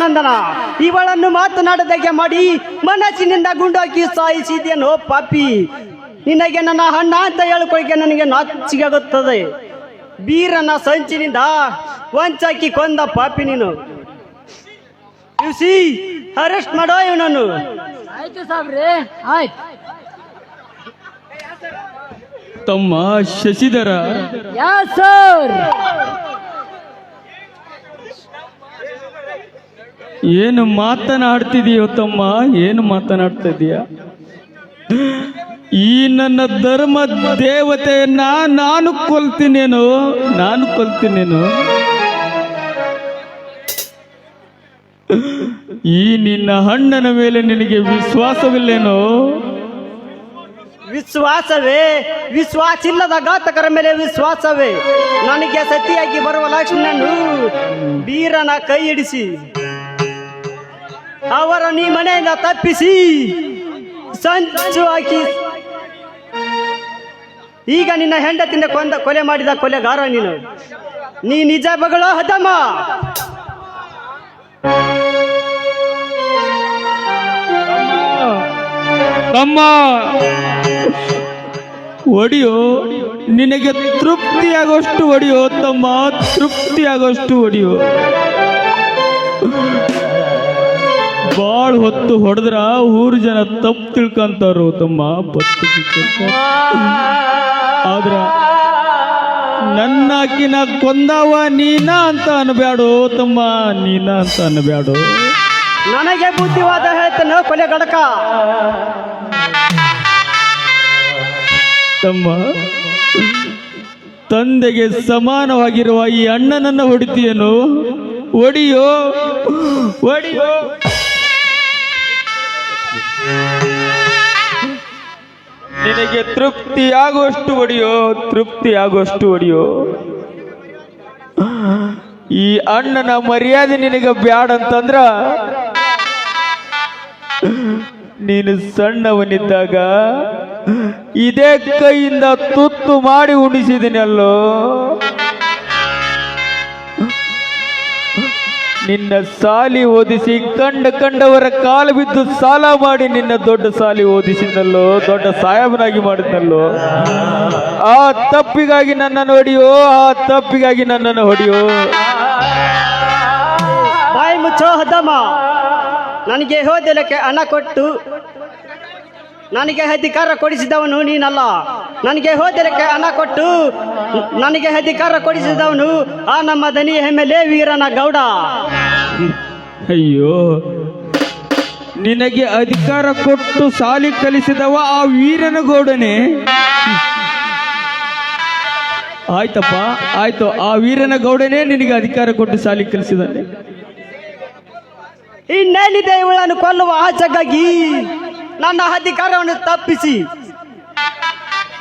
ದೇವಾನಂದನ, ಇವಳನ್ನು ಮಾತನಾಡದಾಗೆ ಮಾಡಿ ಮನಸ್ಸಿನಿಂದ ಗುಂಡಾಕಿ ಸಾಯಿಸಿದೇನೋ ಪಾಪಿ. ನಿನಗೆ ನನ್ನ ಅಣ್ಣ ಅಂತ ಹೇಳ್ಕೊಳಕ್ಕೆ ನನಗೆ ನಾಚಿಕಾಗುತ್ತದೆ. ಬೀರನ ಸಂಚಿನಿಂದ ವಂಚಾಕಿ ಕೊಂದ ಪಾಪಿ ನೀನು. ಅರೆಸ್ಟ್ ಮಾಡೋ ಇವನನ್ನು. ಆಯ್ತು ಸಾಬ್ರಿ, ಆಯ್ತು. ತಮ್ಮ ಶಶಿಧರ, ಯಾ ಸರ್. ಏನು ಮಾತನಾಡ್ತಿದೀಯೋ ತಮ್ಮ, ಏನು ಮಾತನಾಡ್ತಾ ಇದೀಯ? ಈ ನನ್ನ ಧರ್ಮ ದೇವತೆಯನ್ನ ನಾನು ಕೊಲ್ತೀನೇನು? ಈ ನಿನ್ನ ಅಣ್ಣನ ಮೇಲೆ ನಿನಗೆ ವಿಶ್ವಾಸವಿಲ್ಲೇನೋ? ವಿಶ್ವಾಸ ಇಲ್ಲದ ಘಾತಕರ ಮೇಲೆ ವಿಶ್ವಾಸವೇ. ನನಗೆ ಸತಿಯಾಗಿ ಬರುವ ಲಕ್ಷ್ಮಣನು ಬೀರನ ಕೈ ಹಿಡಿಸಿ ಅವರ ನೀ ಮನೆಯಿಂದ ತಪ್ಪಿಸಿ ಸಂಚು ಹಾಕಿ ಈಗ ನಿನ್ನ ಹೆಂಡತಿಂದ ಕೊಲೆ ಮಾಡಿದ ಕೊಲೆಗಾರ ನೀನು. ನೀ ನಿಜ ಬಗಳೋ ಹದಮ. ತಮ್ಮ ಹೊಡಿಯೋ, ನಿನಗೆ ತೃಪ್ತಿಯಾಗೋಷ್ಟು ಹೊಡಿಯೋ ತಮ್ಮ, ತೃಪ್ತಿಯಾಗೋಷ್ಟು ಹೊಡಿಯೋ. ಬಾಳ ಹೊತ್ತು ಹೊಡೆದ್ರ ಊರು ಜನ ತಪ್ಪು ತಿಳ್ಕೊಂತಾರು ತಮ್ಮ, ಆದ್ರ ನನ್ನಾಕಿನ ಕೊಂದವ ನೀನ ಅಂತ ಅನ್ಬ್ಯಾಡೋ ತಮ್ಮ, ನೀನ ಅಂತ ಅನ್ಬ್ಯಾಡೋ. ನನಗೆ ಬುದ್ಧಿವಾದ ಹೇಳ್ತಾನೆ ಕೊಲೆ ಗಡಕ. ತಮ್ಮ, ತಂದೆಗೆ ಸಮಾನವಾಗಿರುವ ಈ ಅಣ್ಣನನ್ನ ಹೊಡಿತೀಯೇನು? ಹೊಡಿಯೋ. ನಿನಗೆ ತೃಪ್ತಿಯಾಗುವಷ್ಟು ಹೊಡಿಯೋ. ಈ ಅಣ್ಣನ ಮರ್ಯಾದೆ ನಿನಗೆ ಬ್ಯಾಡ ಅಂತಂದ್ರ ನೀನು ಸಣ್ಣವನಿದ್ದಾಗ ಇದೇ ಕೈಯಿಂದ ತುತ್ತು ಮಾಡಿ ಉಣಿಸಿದಿನಲ್ಲೋ. ನಿನ್ನ ಸಾಲಿ ಓದಿಸಿ ಕಂಡವರ ಕಾಲು ಬಿದ್ದು ಸಾಲ ಮಾಡಿ ನಿನ್ನ ದೊಡ್ಡ ಸಾಲಿ ಓದಿಸಿನಲ್ಲೋ, ದೊಡ್ಡ ಸಾಹೇಬನಾಗಿ ಮಾಡಿದ್ನಲ್ಲೋ. ಆ ತಪ್ಪಿಗಾಗಿ ನನ್ನನ್ನು ಹೊಡಿಯೋ. ಬಾಯಿ ಮುಚ್ಚೋ ಹದಮ. ನನಗೆ ಹೋದಲಕ್ಕೆ ಹಣ ಕೊಟ್ಟು ನನಗೆ ಅಧಿಕಾರ ಕೊಡಿಸಿದವನು ನೀನಲ್ಲ. ನನಗೆ ಹೋದಲಕ್ಕೆ ಹಣ ಕೊಟ್ಟು ನನಗೆ ಅಧಿಕಾರ ಕೊಡಿಸಿದವನು ಆ ನಮ್ಮ ದನಿ ಎಮ್ಮೆಲೆ ವೀರನ ಗೌಡ. ಅಯ್ಯೋ, ನಿನಗೆ ಅಧಿಕಾರ ಕೊಟ್ಟು ಸಾಲಿ ಕಲಿಸಿದವ ಆ ವೀರನ ಗೌಡನೇ? ಆಯ್ತಪ್ಪ, ಆಯ್ತು, ಆ ವೀರನ ಗೌಡನೇ ನಿನಗೆ ಅಧಿಕಾರ ಕೊಟ್ಟು ಸಾಲಿ ಕಲಿಸಿದಾನೆ. ಇನ್ನೇನಿದೆ ಇವಳನ್ನು ಕೊಲ್ಲುವ ಆಸೆಗಾಗಿ ನನ್ನ ಅಧಿಕಾರವನ್ನು ತಪ್ಪಿಸಿ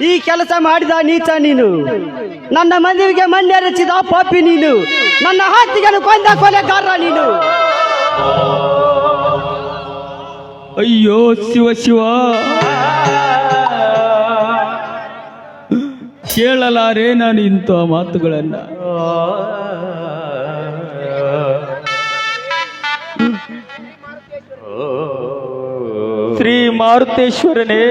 ಈ ಕೆಲಸ ಮಾಡಿದ ನೀಚ ನೀನು. ನನ್ನ ಮದುವೆಗೆ ಮಣ್ಣೆರಚಿದ ಪಾಪಿ ನೀನು. ನನ್ನ ಹಾತಿಗೆ ಕೊಂದ ಕೊಲೆಗಾರ ನೀನು. ಅಯ್ಯೋ ಶಿವ, ಕೇಳಲಾರೆ ನಾನು ಇಂಥ ಮಾತುಗಳನ್ನ. ಶ್ರೀ ಮಾರುತೇಶ್ವರನೇ,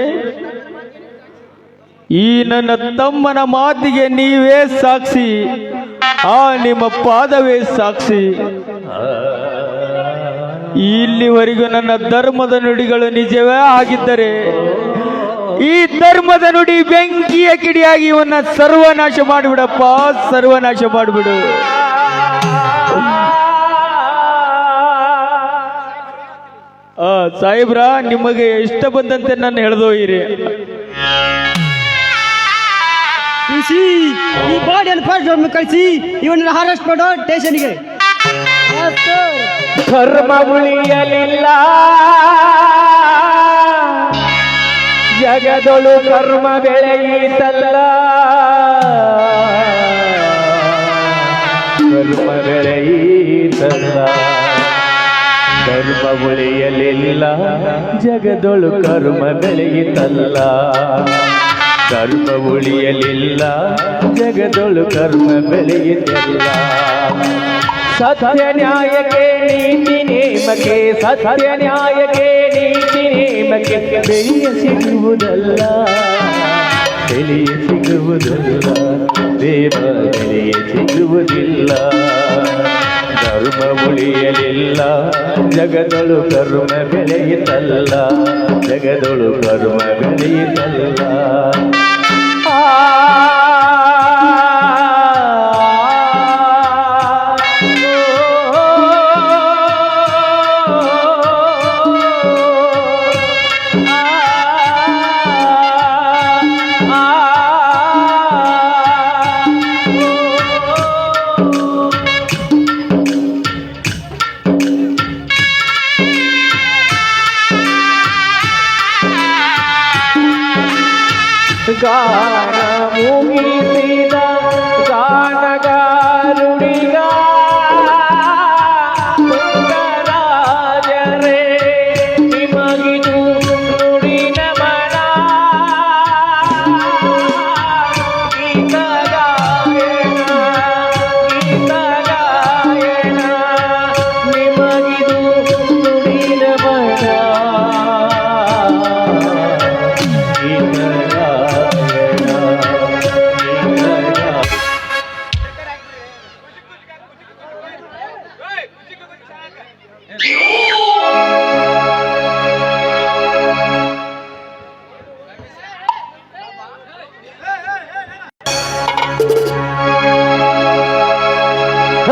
ಈ ನನ್ನ ತಮ್ಮನ ಮಾತಿಗೆ ನೀವೇ ಸಾಕ್ಷಿ, ಆ ನಿಮ್ಮ ಪಾದವೇ ಸಾಕ್ಷಿ. ಇಲ್ಲಿವರೆಗೂ ನನ್ನ ಧರ್ಮದ ನುಡಿಗಳು ನಿಜವೇ ಆಗಿದ್ದರೆ ಈ ಧರ್ಮದ ನುಡಿ ಬೆಂಕಿಯ ಕಿಡಿಯಾಗಿ ಇವನ್ನ ಸರ್ವನಾಶ ಮಾಡಿಬಿಡಪ್ಪ, ಸರ್ವನಾಶ ಮಾಡಿಬಿಡು. ಸಾಹೇಬ್ರ, ನಿಮಗೆ ಇಷ್ಟ ಬಂದಂತೆ ನಾನು ಹೇಳ್ದೋಯಿರಿ. ಈ ಬಾಡಿಯನ್ನು ಫಸ್ಟ್ ಕಳಿಸಿ ಇವನನ್ನು ಅರೆಸ್ಟ್ ಮಾಡೋ ಸ್ಟೇಷನ್ಗೆ. ಧರ್ಮ ಉಳಿಯಲಿಲ್ಲ ಜಗದೊಳು ಕರ್ಮ ಬೆಳೆಯಿತಲ್ಲ, ಕರ್ಮ ಬೆಳೆಯಿತಲ್ಲ. ಧರ್ಮ ಉಳಿಯಲಿಲ್ಲ ಜಗದೊಳು ಕರ್ಮ ಬೆಳೆಯಿತಲ್ಲ, ಧರ್ಮ ಉಳಿಯಲಿಲ್ಲ ಜಗದೊಳು ಕರ್ಮ ಬೆಳೆಯಿತಲ್ಲ. ಸತ್ಯ ನ್ಯಾಯಕ್ಕೆ ನೀತಿ ನೇಮಕ್ಕೆ ಸತ್ಯ ನ್ಯಾಯಕ್ಕೆ ನೀತಿ ನೇಮಕ್ಕೆ ಬೆಲೆಯ ಸಿಗುವುದಲ್ಲ ಬೆಲೆಯ ಸಿಗುವುದಲ್ಲ ದೇವ ಬೆಲೆಯ ಸಿಗುವುದಿಲ್ಲ ಧರ್ಮ ಉಳಿಯಲಿಲ್ಲ ಜಗದೊಳು ಕರ್ಮ ಬೆಳೆಯಿತಲ್ಲ ಜಗದೊಳು ಕರ್ಮ ಬೆಳೆಯಿತಲ್ಲ ಗಾನ ಮುಗಿಸಿದ ಗಾನಗಾರುಡಿಗ ರಾಜರೇ ನಿಮಗಿದು ನುಡಿ ನಮನ ಗೀತ ಗಾಯನ ನಿಮಗಿದು ನುಡಿ ನಮನ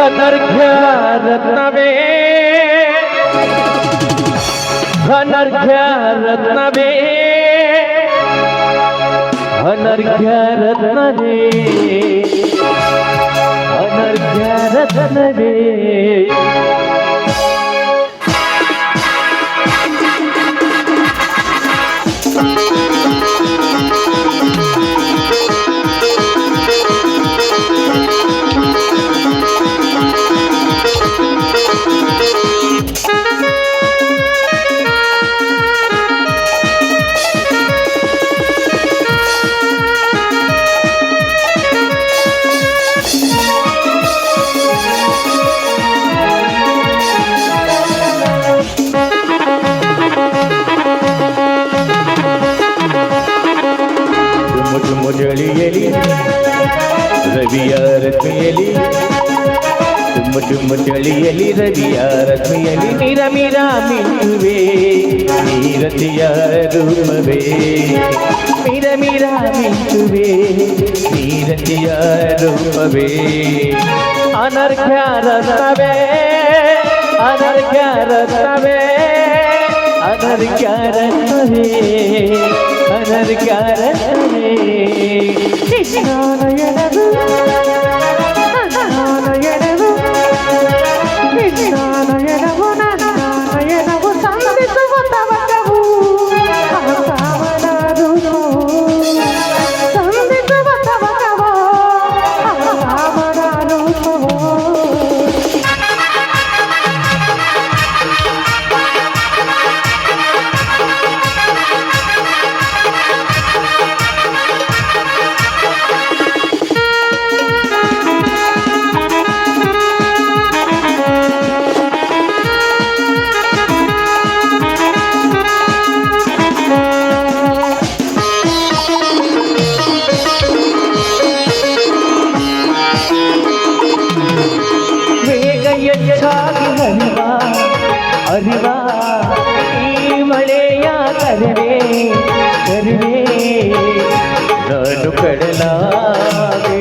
ಅನರ್ಘ್ಯ ರತ್ನವೇ ಅನರ್ಘ್ಯ ರತ್ನವೇ ಅನರ್ಘ್ಯ ರತ್ನವೇ ಅನರ್ಘ್ಯ ರತ್ನವೇ ಜಳಿಯಲಿ ರವಿಯ ರತ್ಮಿಯಲಿ ಚುಮ್ಮ ಚಳಿಯಲಿ ರವಿಯ ರತ್ಮಿಯಲಿ ಮಿರ ಮಿರ ಮಿಂಚುವೆ ನೀರತಿಯ ರೂಪವೇ ಮಿರ ಮಿರ ಮಿಂಚುವೆ ನೀರತಿಯ ರೂಪವೇ ಅನರ್ಘ್ಯ ರತ್ನವೇ ಅನರ್ಘ್ಯ ರತ್ನವೇ ಅನರ್ಘ್ಯ ರತ್ನವೇ ಅನರ್ಘ್ಯ ರತ್ನವೇ ಕೃಷ್ಣಾನಯನದು ನಯನವು ಕೃಷ್ಣಾನಯನವು ನಯನವು ಸಂಧಿಸುವ ತವಕವು ಕಾಮನದು ಸಂಧಿಸುವ ತವಕವು ಕಾಮನದು ಅರಿವಾ ಈ ಮಳೆಯ ಕರವೇ ಕರವೇ ನಾನು ಕಡಲಾಗೆ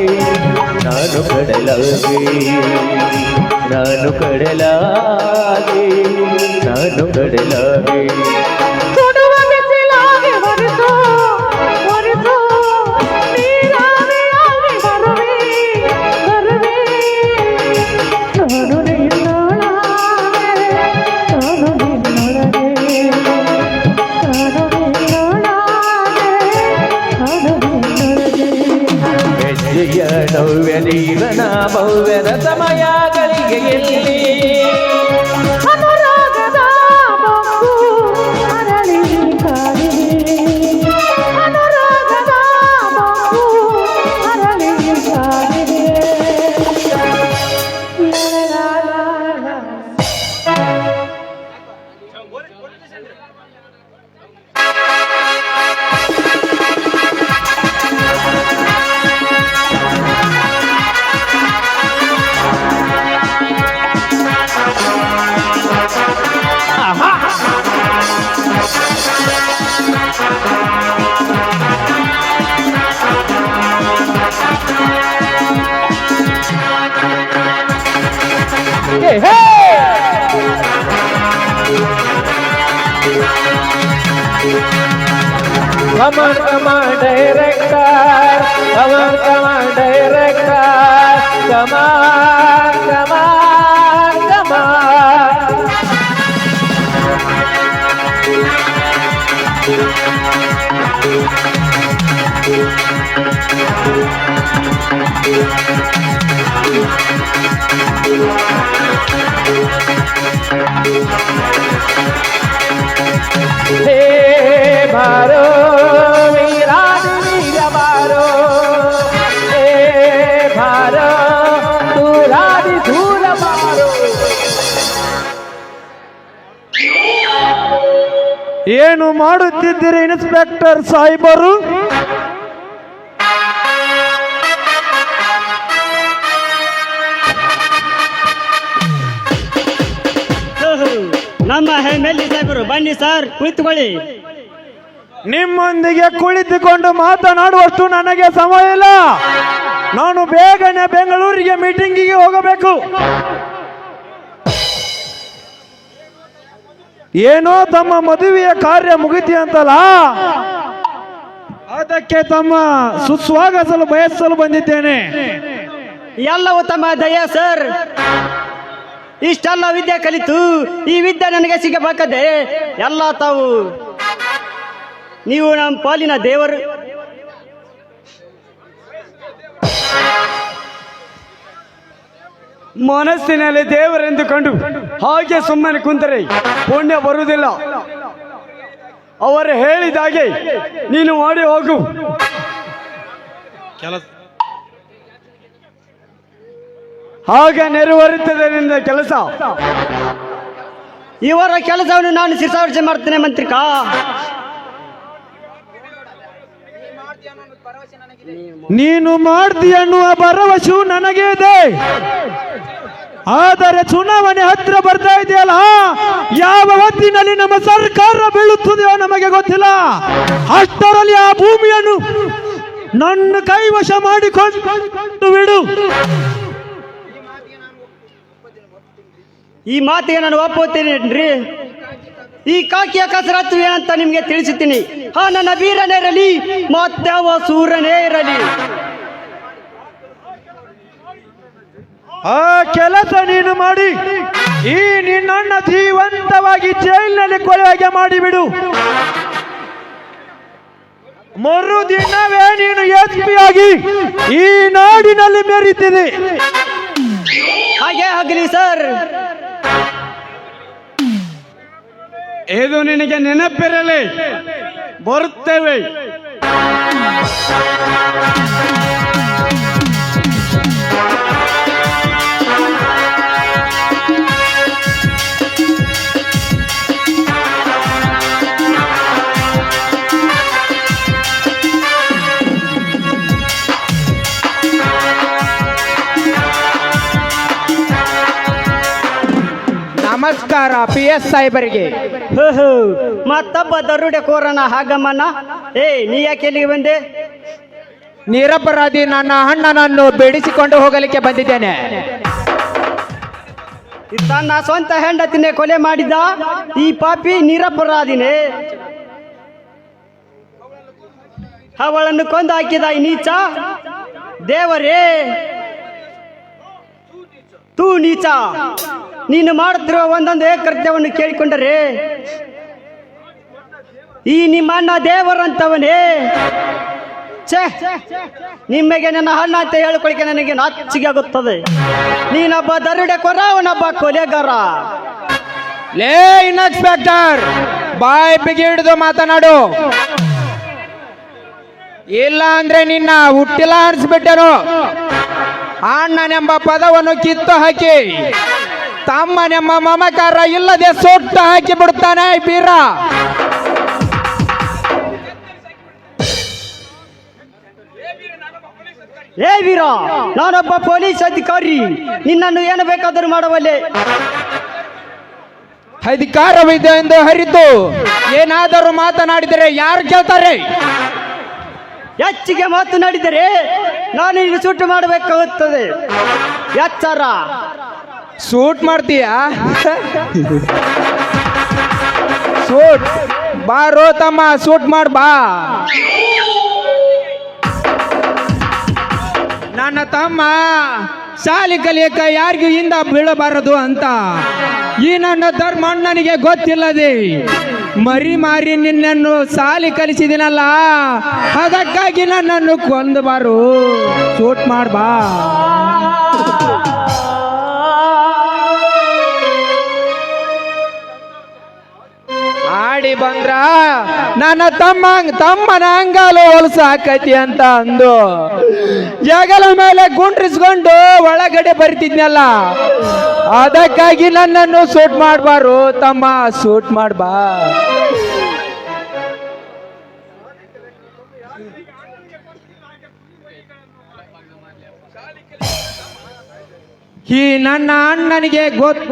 ನಾನು ಕಡಲಾಗೆ ನಾನು ಕಡಲಾಗೆ ನಾನು ಕಡಲಾಗೆ ನವ್ಯ ನೀರನ ಭವ್ಯದ ಸಮಯಗಳಿಗೆ ಎಲ್ಲಿ ಅನುರಾಗದ ಬೊಂಬು ಅರಳಿ ಕಾಡಿದೆ ಅನುರಾಗದ ಬೊಂಬು ಅರಳಿ ಕಾಡಿದೆ Come on, director. Come on, director. Come on. Hey, Bharo, Veera Bharo. Hey, Bharo, Dhuradi Dhura Bharo. ಏನು ಮಾಡುತ್ತಿದ್ದೀರಿ ಇನ್ಸ್ಪೆಕ್ಟರ್ ಸಾಹೇಬರು? ನಮ್ಮ ಎಮ್ಎಲ್ಎ ಸಾಹೇಬರು ಬನ್ನಿ ಸರ್, ಕುಳಿತುಕೊಳ್ಳಿ. ನಿಮ್ಮೊಂದಿಗೆ ಕುಳಿತುಕೊಂಡು ಮಾತನಾಡುವಷ್ಟು ನನಗೆ ಸಮಯ ಇಲ್ಲ. ನಾನು ಬೇಗನೆ ಬೆಂಗಳೂರಿಗೆ ಮೀಟಿಂಗಿಗೆ ಹೋಗಬೇಕು. ಏನೋ ತಮ್ಮ ಮದುವೆಯ ಕಾರ್ಯ ಮುಗಿತಿ ಅಂತಲ್ಲ, ಅದಕ್ಕೆ ತಮ್ಮ ಸುಸ್ವಾಗತಿಸಲು ಬಯಸಲು ಬಂದಿದ್ದೇನೆ. ಎಲ್ಲವೂ ತಮ್ಮ ದಯ ಸರ್. ಇಷ್ಟೆಲ್ಲ ವಿದ್ಯೆ ಕಲಿತು ಈ ವಿದ್ಯೆ ನನಗೆ ಸಿಗಬೇಕದೆ ಎಲ್ಲ ತಾವು ನೀವು ನಮ್ಮ ಪಾಲಿನ ದೇವರು. ಮನಸ್ಸಿನಲ್ಲಿ ದೇವರೆಂದುಕೊಂಡು ಹಾಗೆ ಸುಮ್ಮನೆ ಕುಂತರೆ ಪುಣ್ಯ ಬರುವುದಿಲ್ಲ. ಅವರು ಹೇಳಿದಾಗೆ ನೀನು ಮಾಡಿ ಹೋಗು. ಹಾಗೆ ನೆರವೇರುತ್ತದೆ ನಿನ್ನ ಕೆಲಸ. ಇವರ ಕೆಲಸವನ್ನು ನಾನು ಶಿರ್ಸಾವರ್ಜನೆ ಮಾಡ್ತೇನೆ ಮಂತ್ರಿಕ. ನೀನು ಮಾಡ್ತೀಯ ಅನ್ನುವ ಭರವಸೆಯು ನನಗೆ ಇದೆ. ಆದರೆ ಚುನಾವಣೆ ಹತ್ರ ಬರ್ತಾ ಇದೆಯಲ್ಲ, ಯಾವ ಹೊತ್ತಿನಲ್ಲಿ ನಮ್ಮ ಸರ್ಕಾರ ಬೀಳುತ್ತದೆಯೋ ನಮಗೆ ಗೊತ್ತಿಲ್ಲ. ಅಷ್ಟರಲ್ಲಿ ಆ ಭೂಮಿಯನ್ನು ನನ್ನ ಕೈವಶ ಮಾಡಿಕೊಂಡು ಬಿಡು. ಈ ಮಾತಿಗೆ ನಾನು ಒಪ್ಪುತ್ತೇನೆ. ಈ ಕಾಕಿಯ ಕಸರತ್ತು ಏನಂತ ನಿಮ್ಗೆ ತಿಳಿಸುತ್ತೀನಿ. ನನ್ನ ವೀರನೇ ಇರಲಿ ಮತ್ಯಾವ ಸೂರನೇ ಇರಲಿ, ಆ ಕೆಲಸ ನೀನು ಮಾಡಿ ಈ ನಿನ್ನಣ್ಣ ಜೀವಂತವಾಗಿ ಜೈಲಿನಲ್ಲಿ ಕೊಲೆಯಾಗೆ ಮಾಡಿಬಿಡು. ಮರುದಿನವೇ ನೀನು SP ಆಗಿ ಈ ನಾಡಿನಲ್ಲಿ ಮೆರೀತಿದೆ. ಹಾಗೆ ಆಗಲಿ ಸರ್. ಇದು ನಿನಗೆ ನೆನಪಿರಲಿ, ಬರುತ್ತೇವೆ. ನಮಸ್ಕಾರ PS ಸಾಹೇಬರಿಗೆ. ಮತ್ತೊಬ್ಬ ದರುಡೆ ಕೋರನ ಹಾಗಮ್ಮನ. ನೀ ಯಾಕೆ ಎಲ್ಲಿಗೆ ಬಂದೆ? ನಿರಪರಾಧಿ ನನ್ನ ಅಣ್ಣನನ್ನು ಬೇಡಿಸಿಕೊಂಡು ಹೋಗಲಿಕ್ಕೆ ಬಂದಿದ್ದೇನೆ. ತನ್ನ ಸ್ವಂತ ಹೆಂಡತಿನೇ ಕೊಲೆ ಮಾಡಿದ ಈ ಪಾಪಿ ನಿರಪರಾಧಿನೇ. ಅವಳನ್ನು ಕೊಂದು ಹಾಕಿದ ಈ ನೀಚ ದೇವರೇ, ತೂ ನೀಚ, ನೀನು ಮಾಡುತ್ತಿರುವ ಒಂದೊಂದೇ ಕೃತ್ಯವನ್ನು ಕೇಳಿಕೊಂಡರೆ ಈ ನಿಮ್ಮ ಅಣ್ಣ ದೇವರಂತವನೇ. ಛೇ, ನಿಮಗೆ ನನ್ನ ಅಣ್ಣ ಅಂತ ಹೇಳಿಕೊಳ್ಳಿಕ್ಕೆ ನನಗೆ ನಾಚಿಕೆ ಆಗುತ್ತದೆ. ನೀನೊಬ್ಬ ದರೋಡೆ ಕೊರ, ಅವನೊಬ್ಬ ಕೊಲೆಗಾರ. ಲೇ ಇನ್ಸ್ಪೆಕ್ಟರ್, ಬಾಯ್ ಬಿಗಿ ಹಿಡಿದು ಮಾತನಾಡು. ಇಲ್ಲ ಅಂದ್ರೆ ನಿನ್ನ ಹುಟ್ಟಿಲ್ಲ ಅನ್ಸ್ಬಿಟ್ಟೆನು. ಅಣ್ಣನೆಂಬ ಪದವನ್ನು ಕಿತ್ತು ಹಾಕಿ ತಮ್ಮನೆಂಬ ಮಮಕಾರ ಇಲ್ಲದೆ ಸೊಟ್ಟು ಹಾಕಿ ಬಿಡ್ತಾನೆ ಬೀರ. ಏ ವೀರ, ನಾನೊಬ್ಬ ಪೊಲೀಸ್ ಅಧಿಕಾರಿ. ನಿನ್ನನ್ನು ಏನು ಬೇಕಾದರೂ ಮಾಡಬಲ್ಲೆ. ಅಧಿಕಾರವಿದೆ ಎಂದು ಹರಿದು ಏನಾದರೂ ಮಾತನಾಡಿದರೆ ಯಾರು ಕೇಳ್ತಾರೆ? ಹೆಚ್ಚಿಗೆ ಮಾತನಾಡಿದರೆ ನಾನು ಇಲ್ಲಿ ಸುಟ್ಟು ಮಾಡಬೇಕಾಗುತ್ತದೆ. ಎಚ್ಚರ. ಸೂಟ್ ಮಾಡ್ತೀಯಾ ಸೂಟ್ ಬಾರೋ ತಮ್ಮ ಸೂಟ್ ಮಾಡ್ ಬಾ ನನ್ನ ತಮ್ಮ ಶಾಲೆ ಕಲಿಯಕ ಯಾರಿಗೂ ಹಿಂದ ಬೀಳಬಾರದು ಅಂತ ಈ ನನ್ನ ಧರ್ಮ ನನಗೆ ಗೊತ್ತಿಲ್ಲದೆ ಮರಿ ಮಾರಿ ನಿನ್ನನ್ನು ಶಾಲೆ ಕಲಿಸಿದಿನಲ್ಲ ಅದಕ್ಕಾಗಿ ನನ್ನನ್ನು ಕೊಂದಬಾರು ಸೂಟ್ ಮಾಡ್ಬಾ ಆಡಿ ಬಂದ್ರ ನನ್ನ ತಮ್ಮನ ಅಂಗಾಲು ಹೊಲಸಾಕತಿ ಅಂತ ಅಂದು ಜಗಲ ಮೇಲೆ ಗುಂಡ್ರಿಸ್ಕೊಂಡು ಒಳಗಡೆ ಬರ್ತಿದ್ನಲ್ಲ ಅದಕ್ಕಾಗಿ ನನ್ನನ್ನು ಸೂಟ್ ಮಾಡ್ಬಾರು ತಮ್ಮ ಸೂಟ್ ಮಾಡ್ಬಾ ಈ ನನ್ನ ಅಣ್ಣನಿಗೆ ಗೊತ್ತು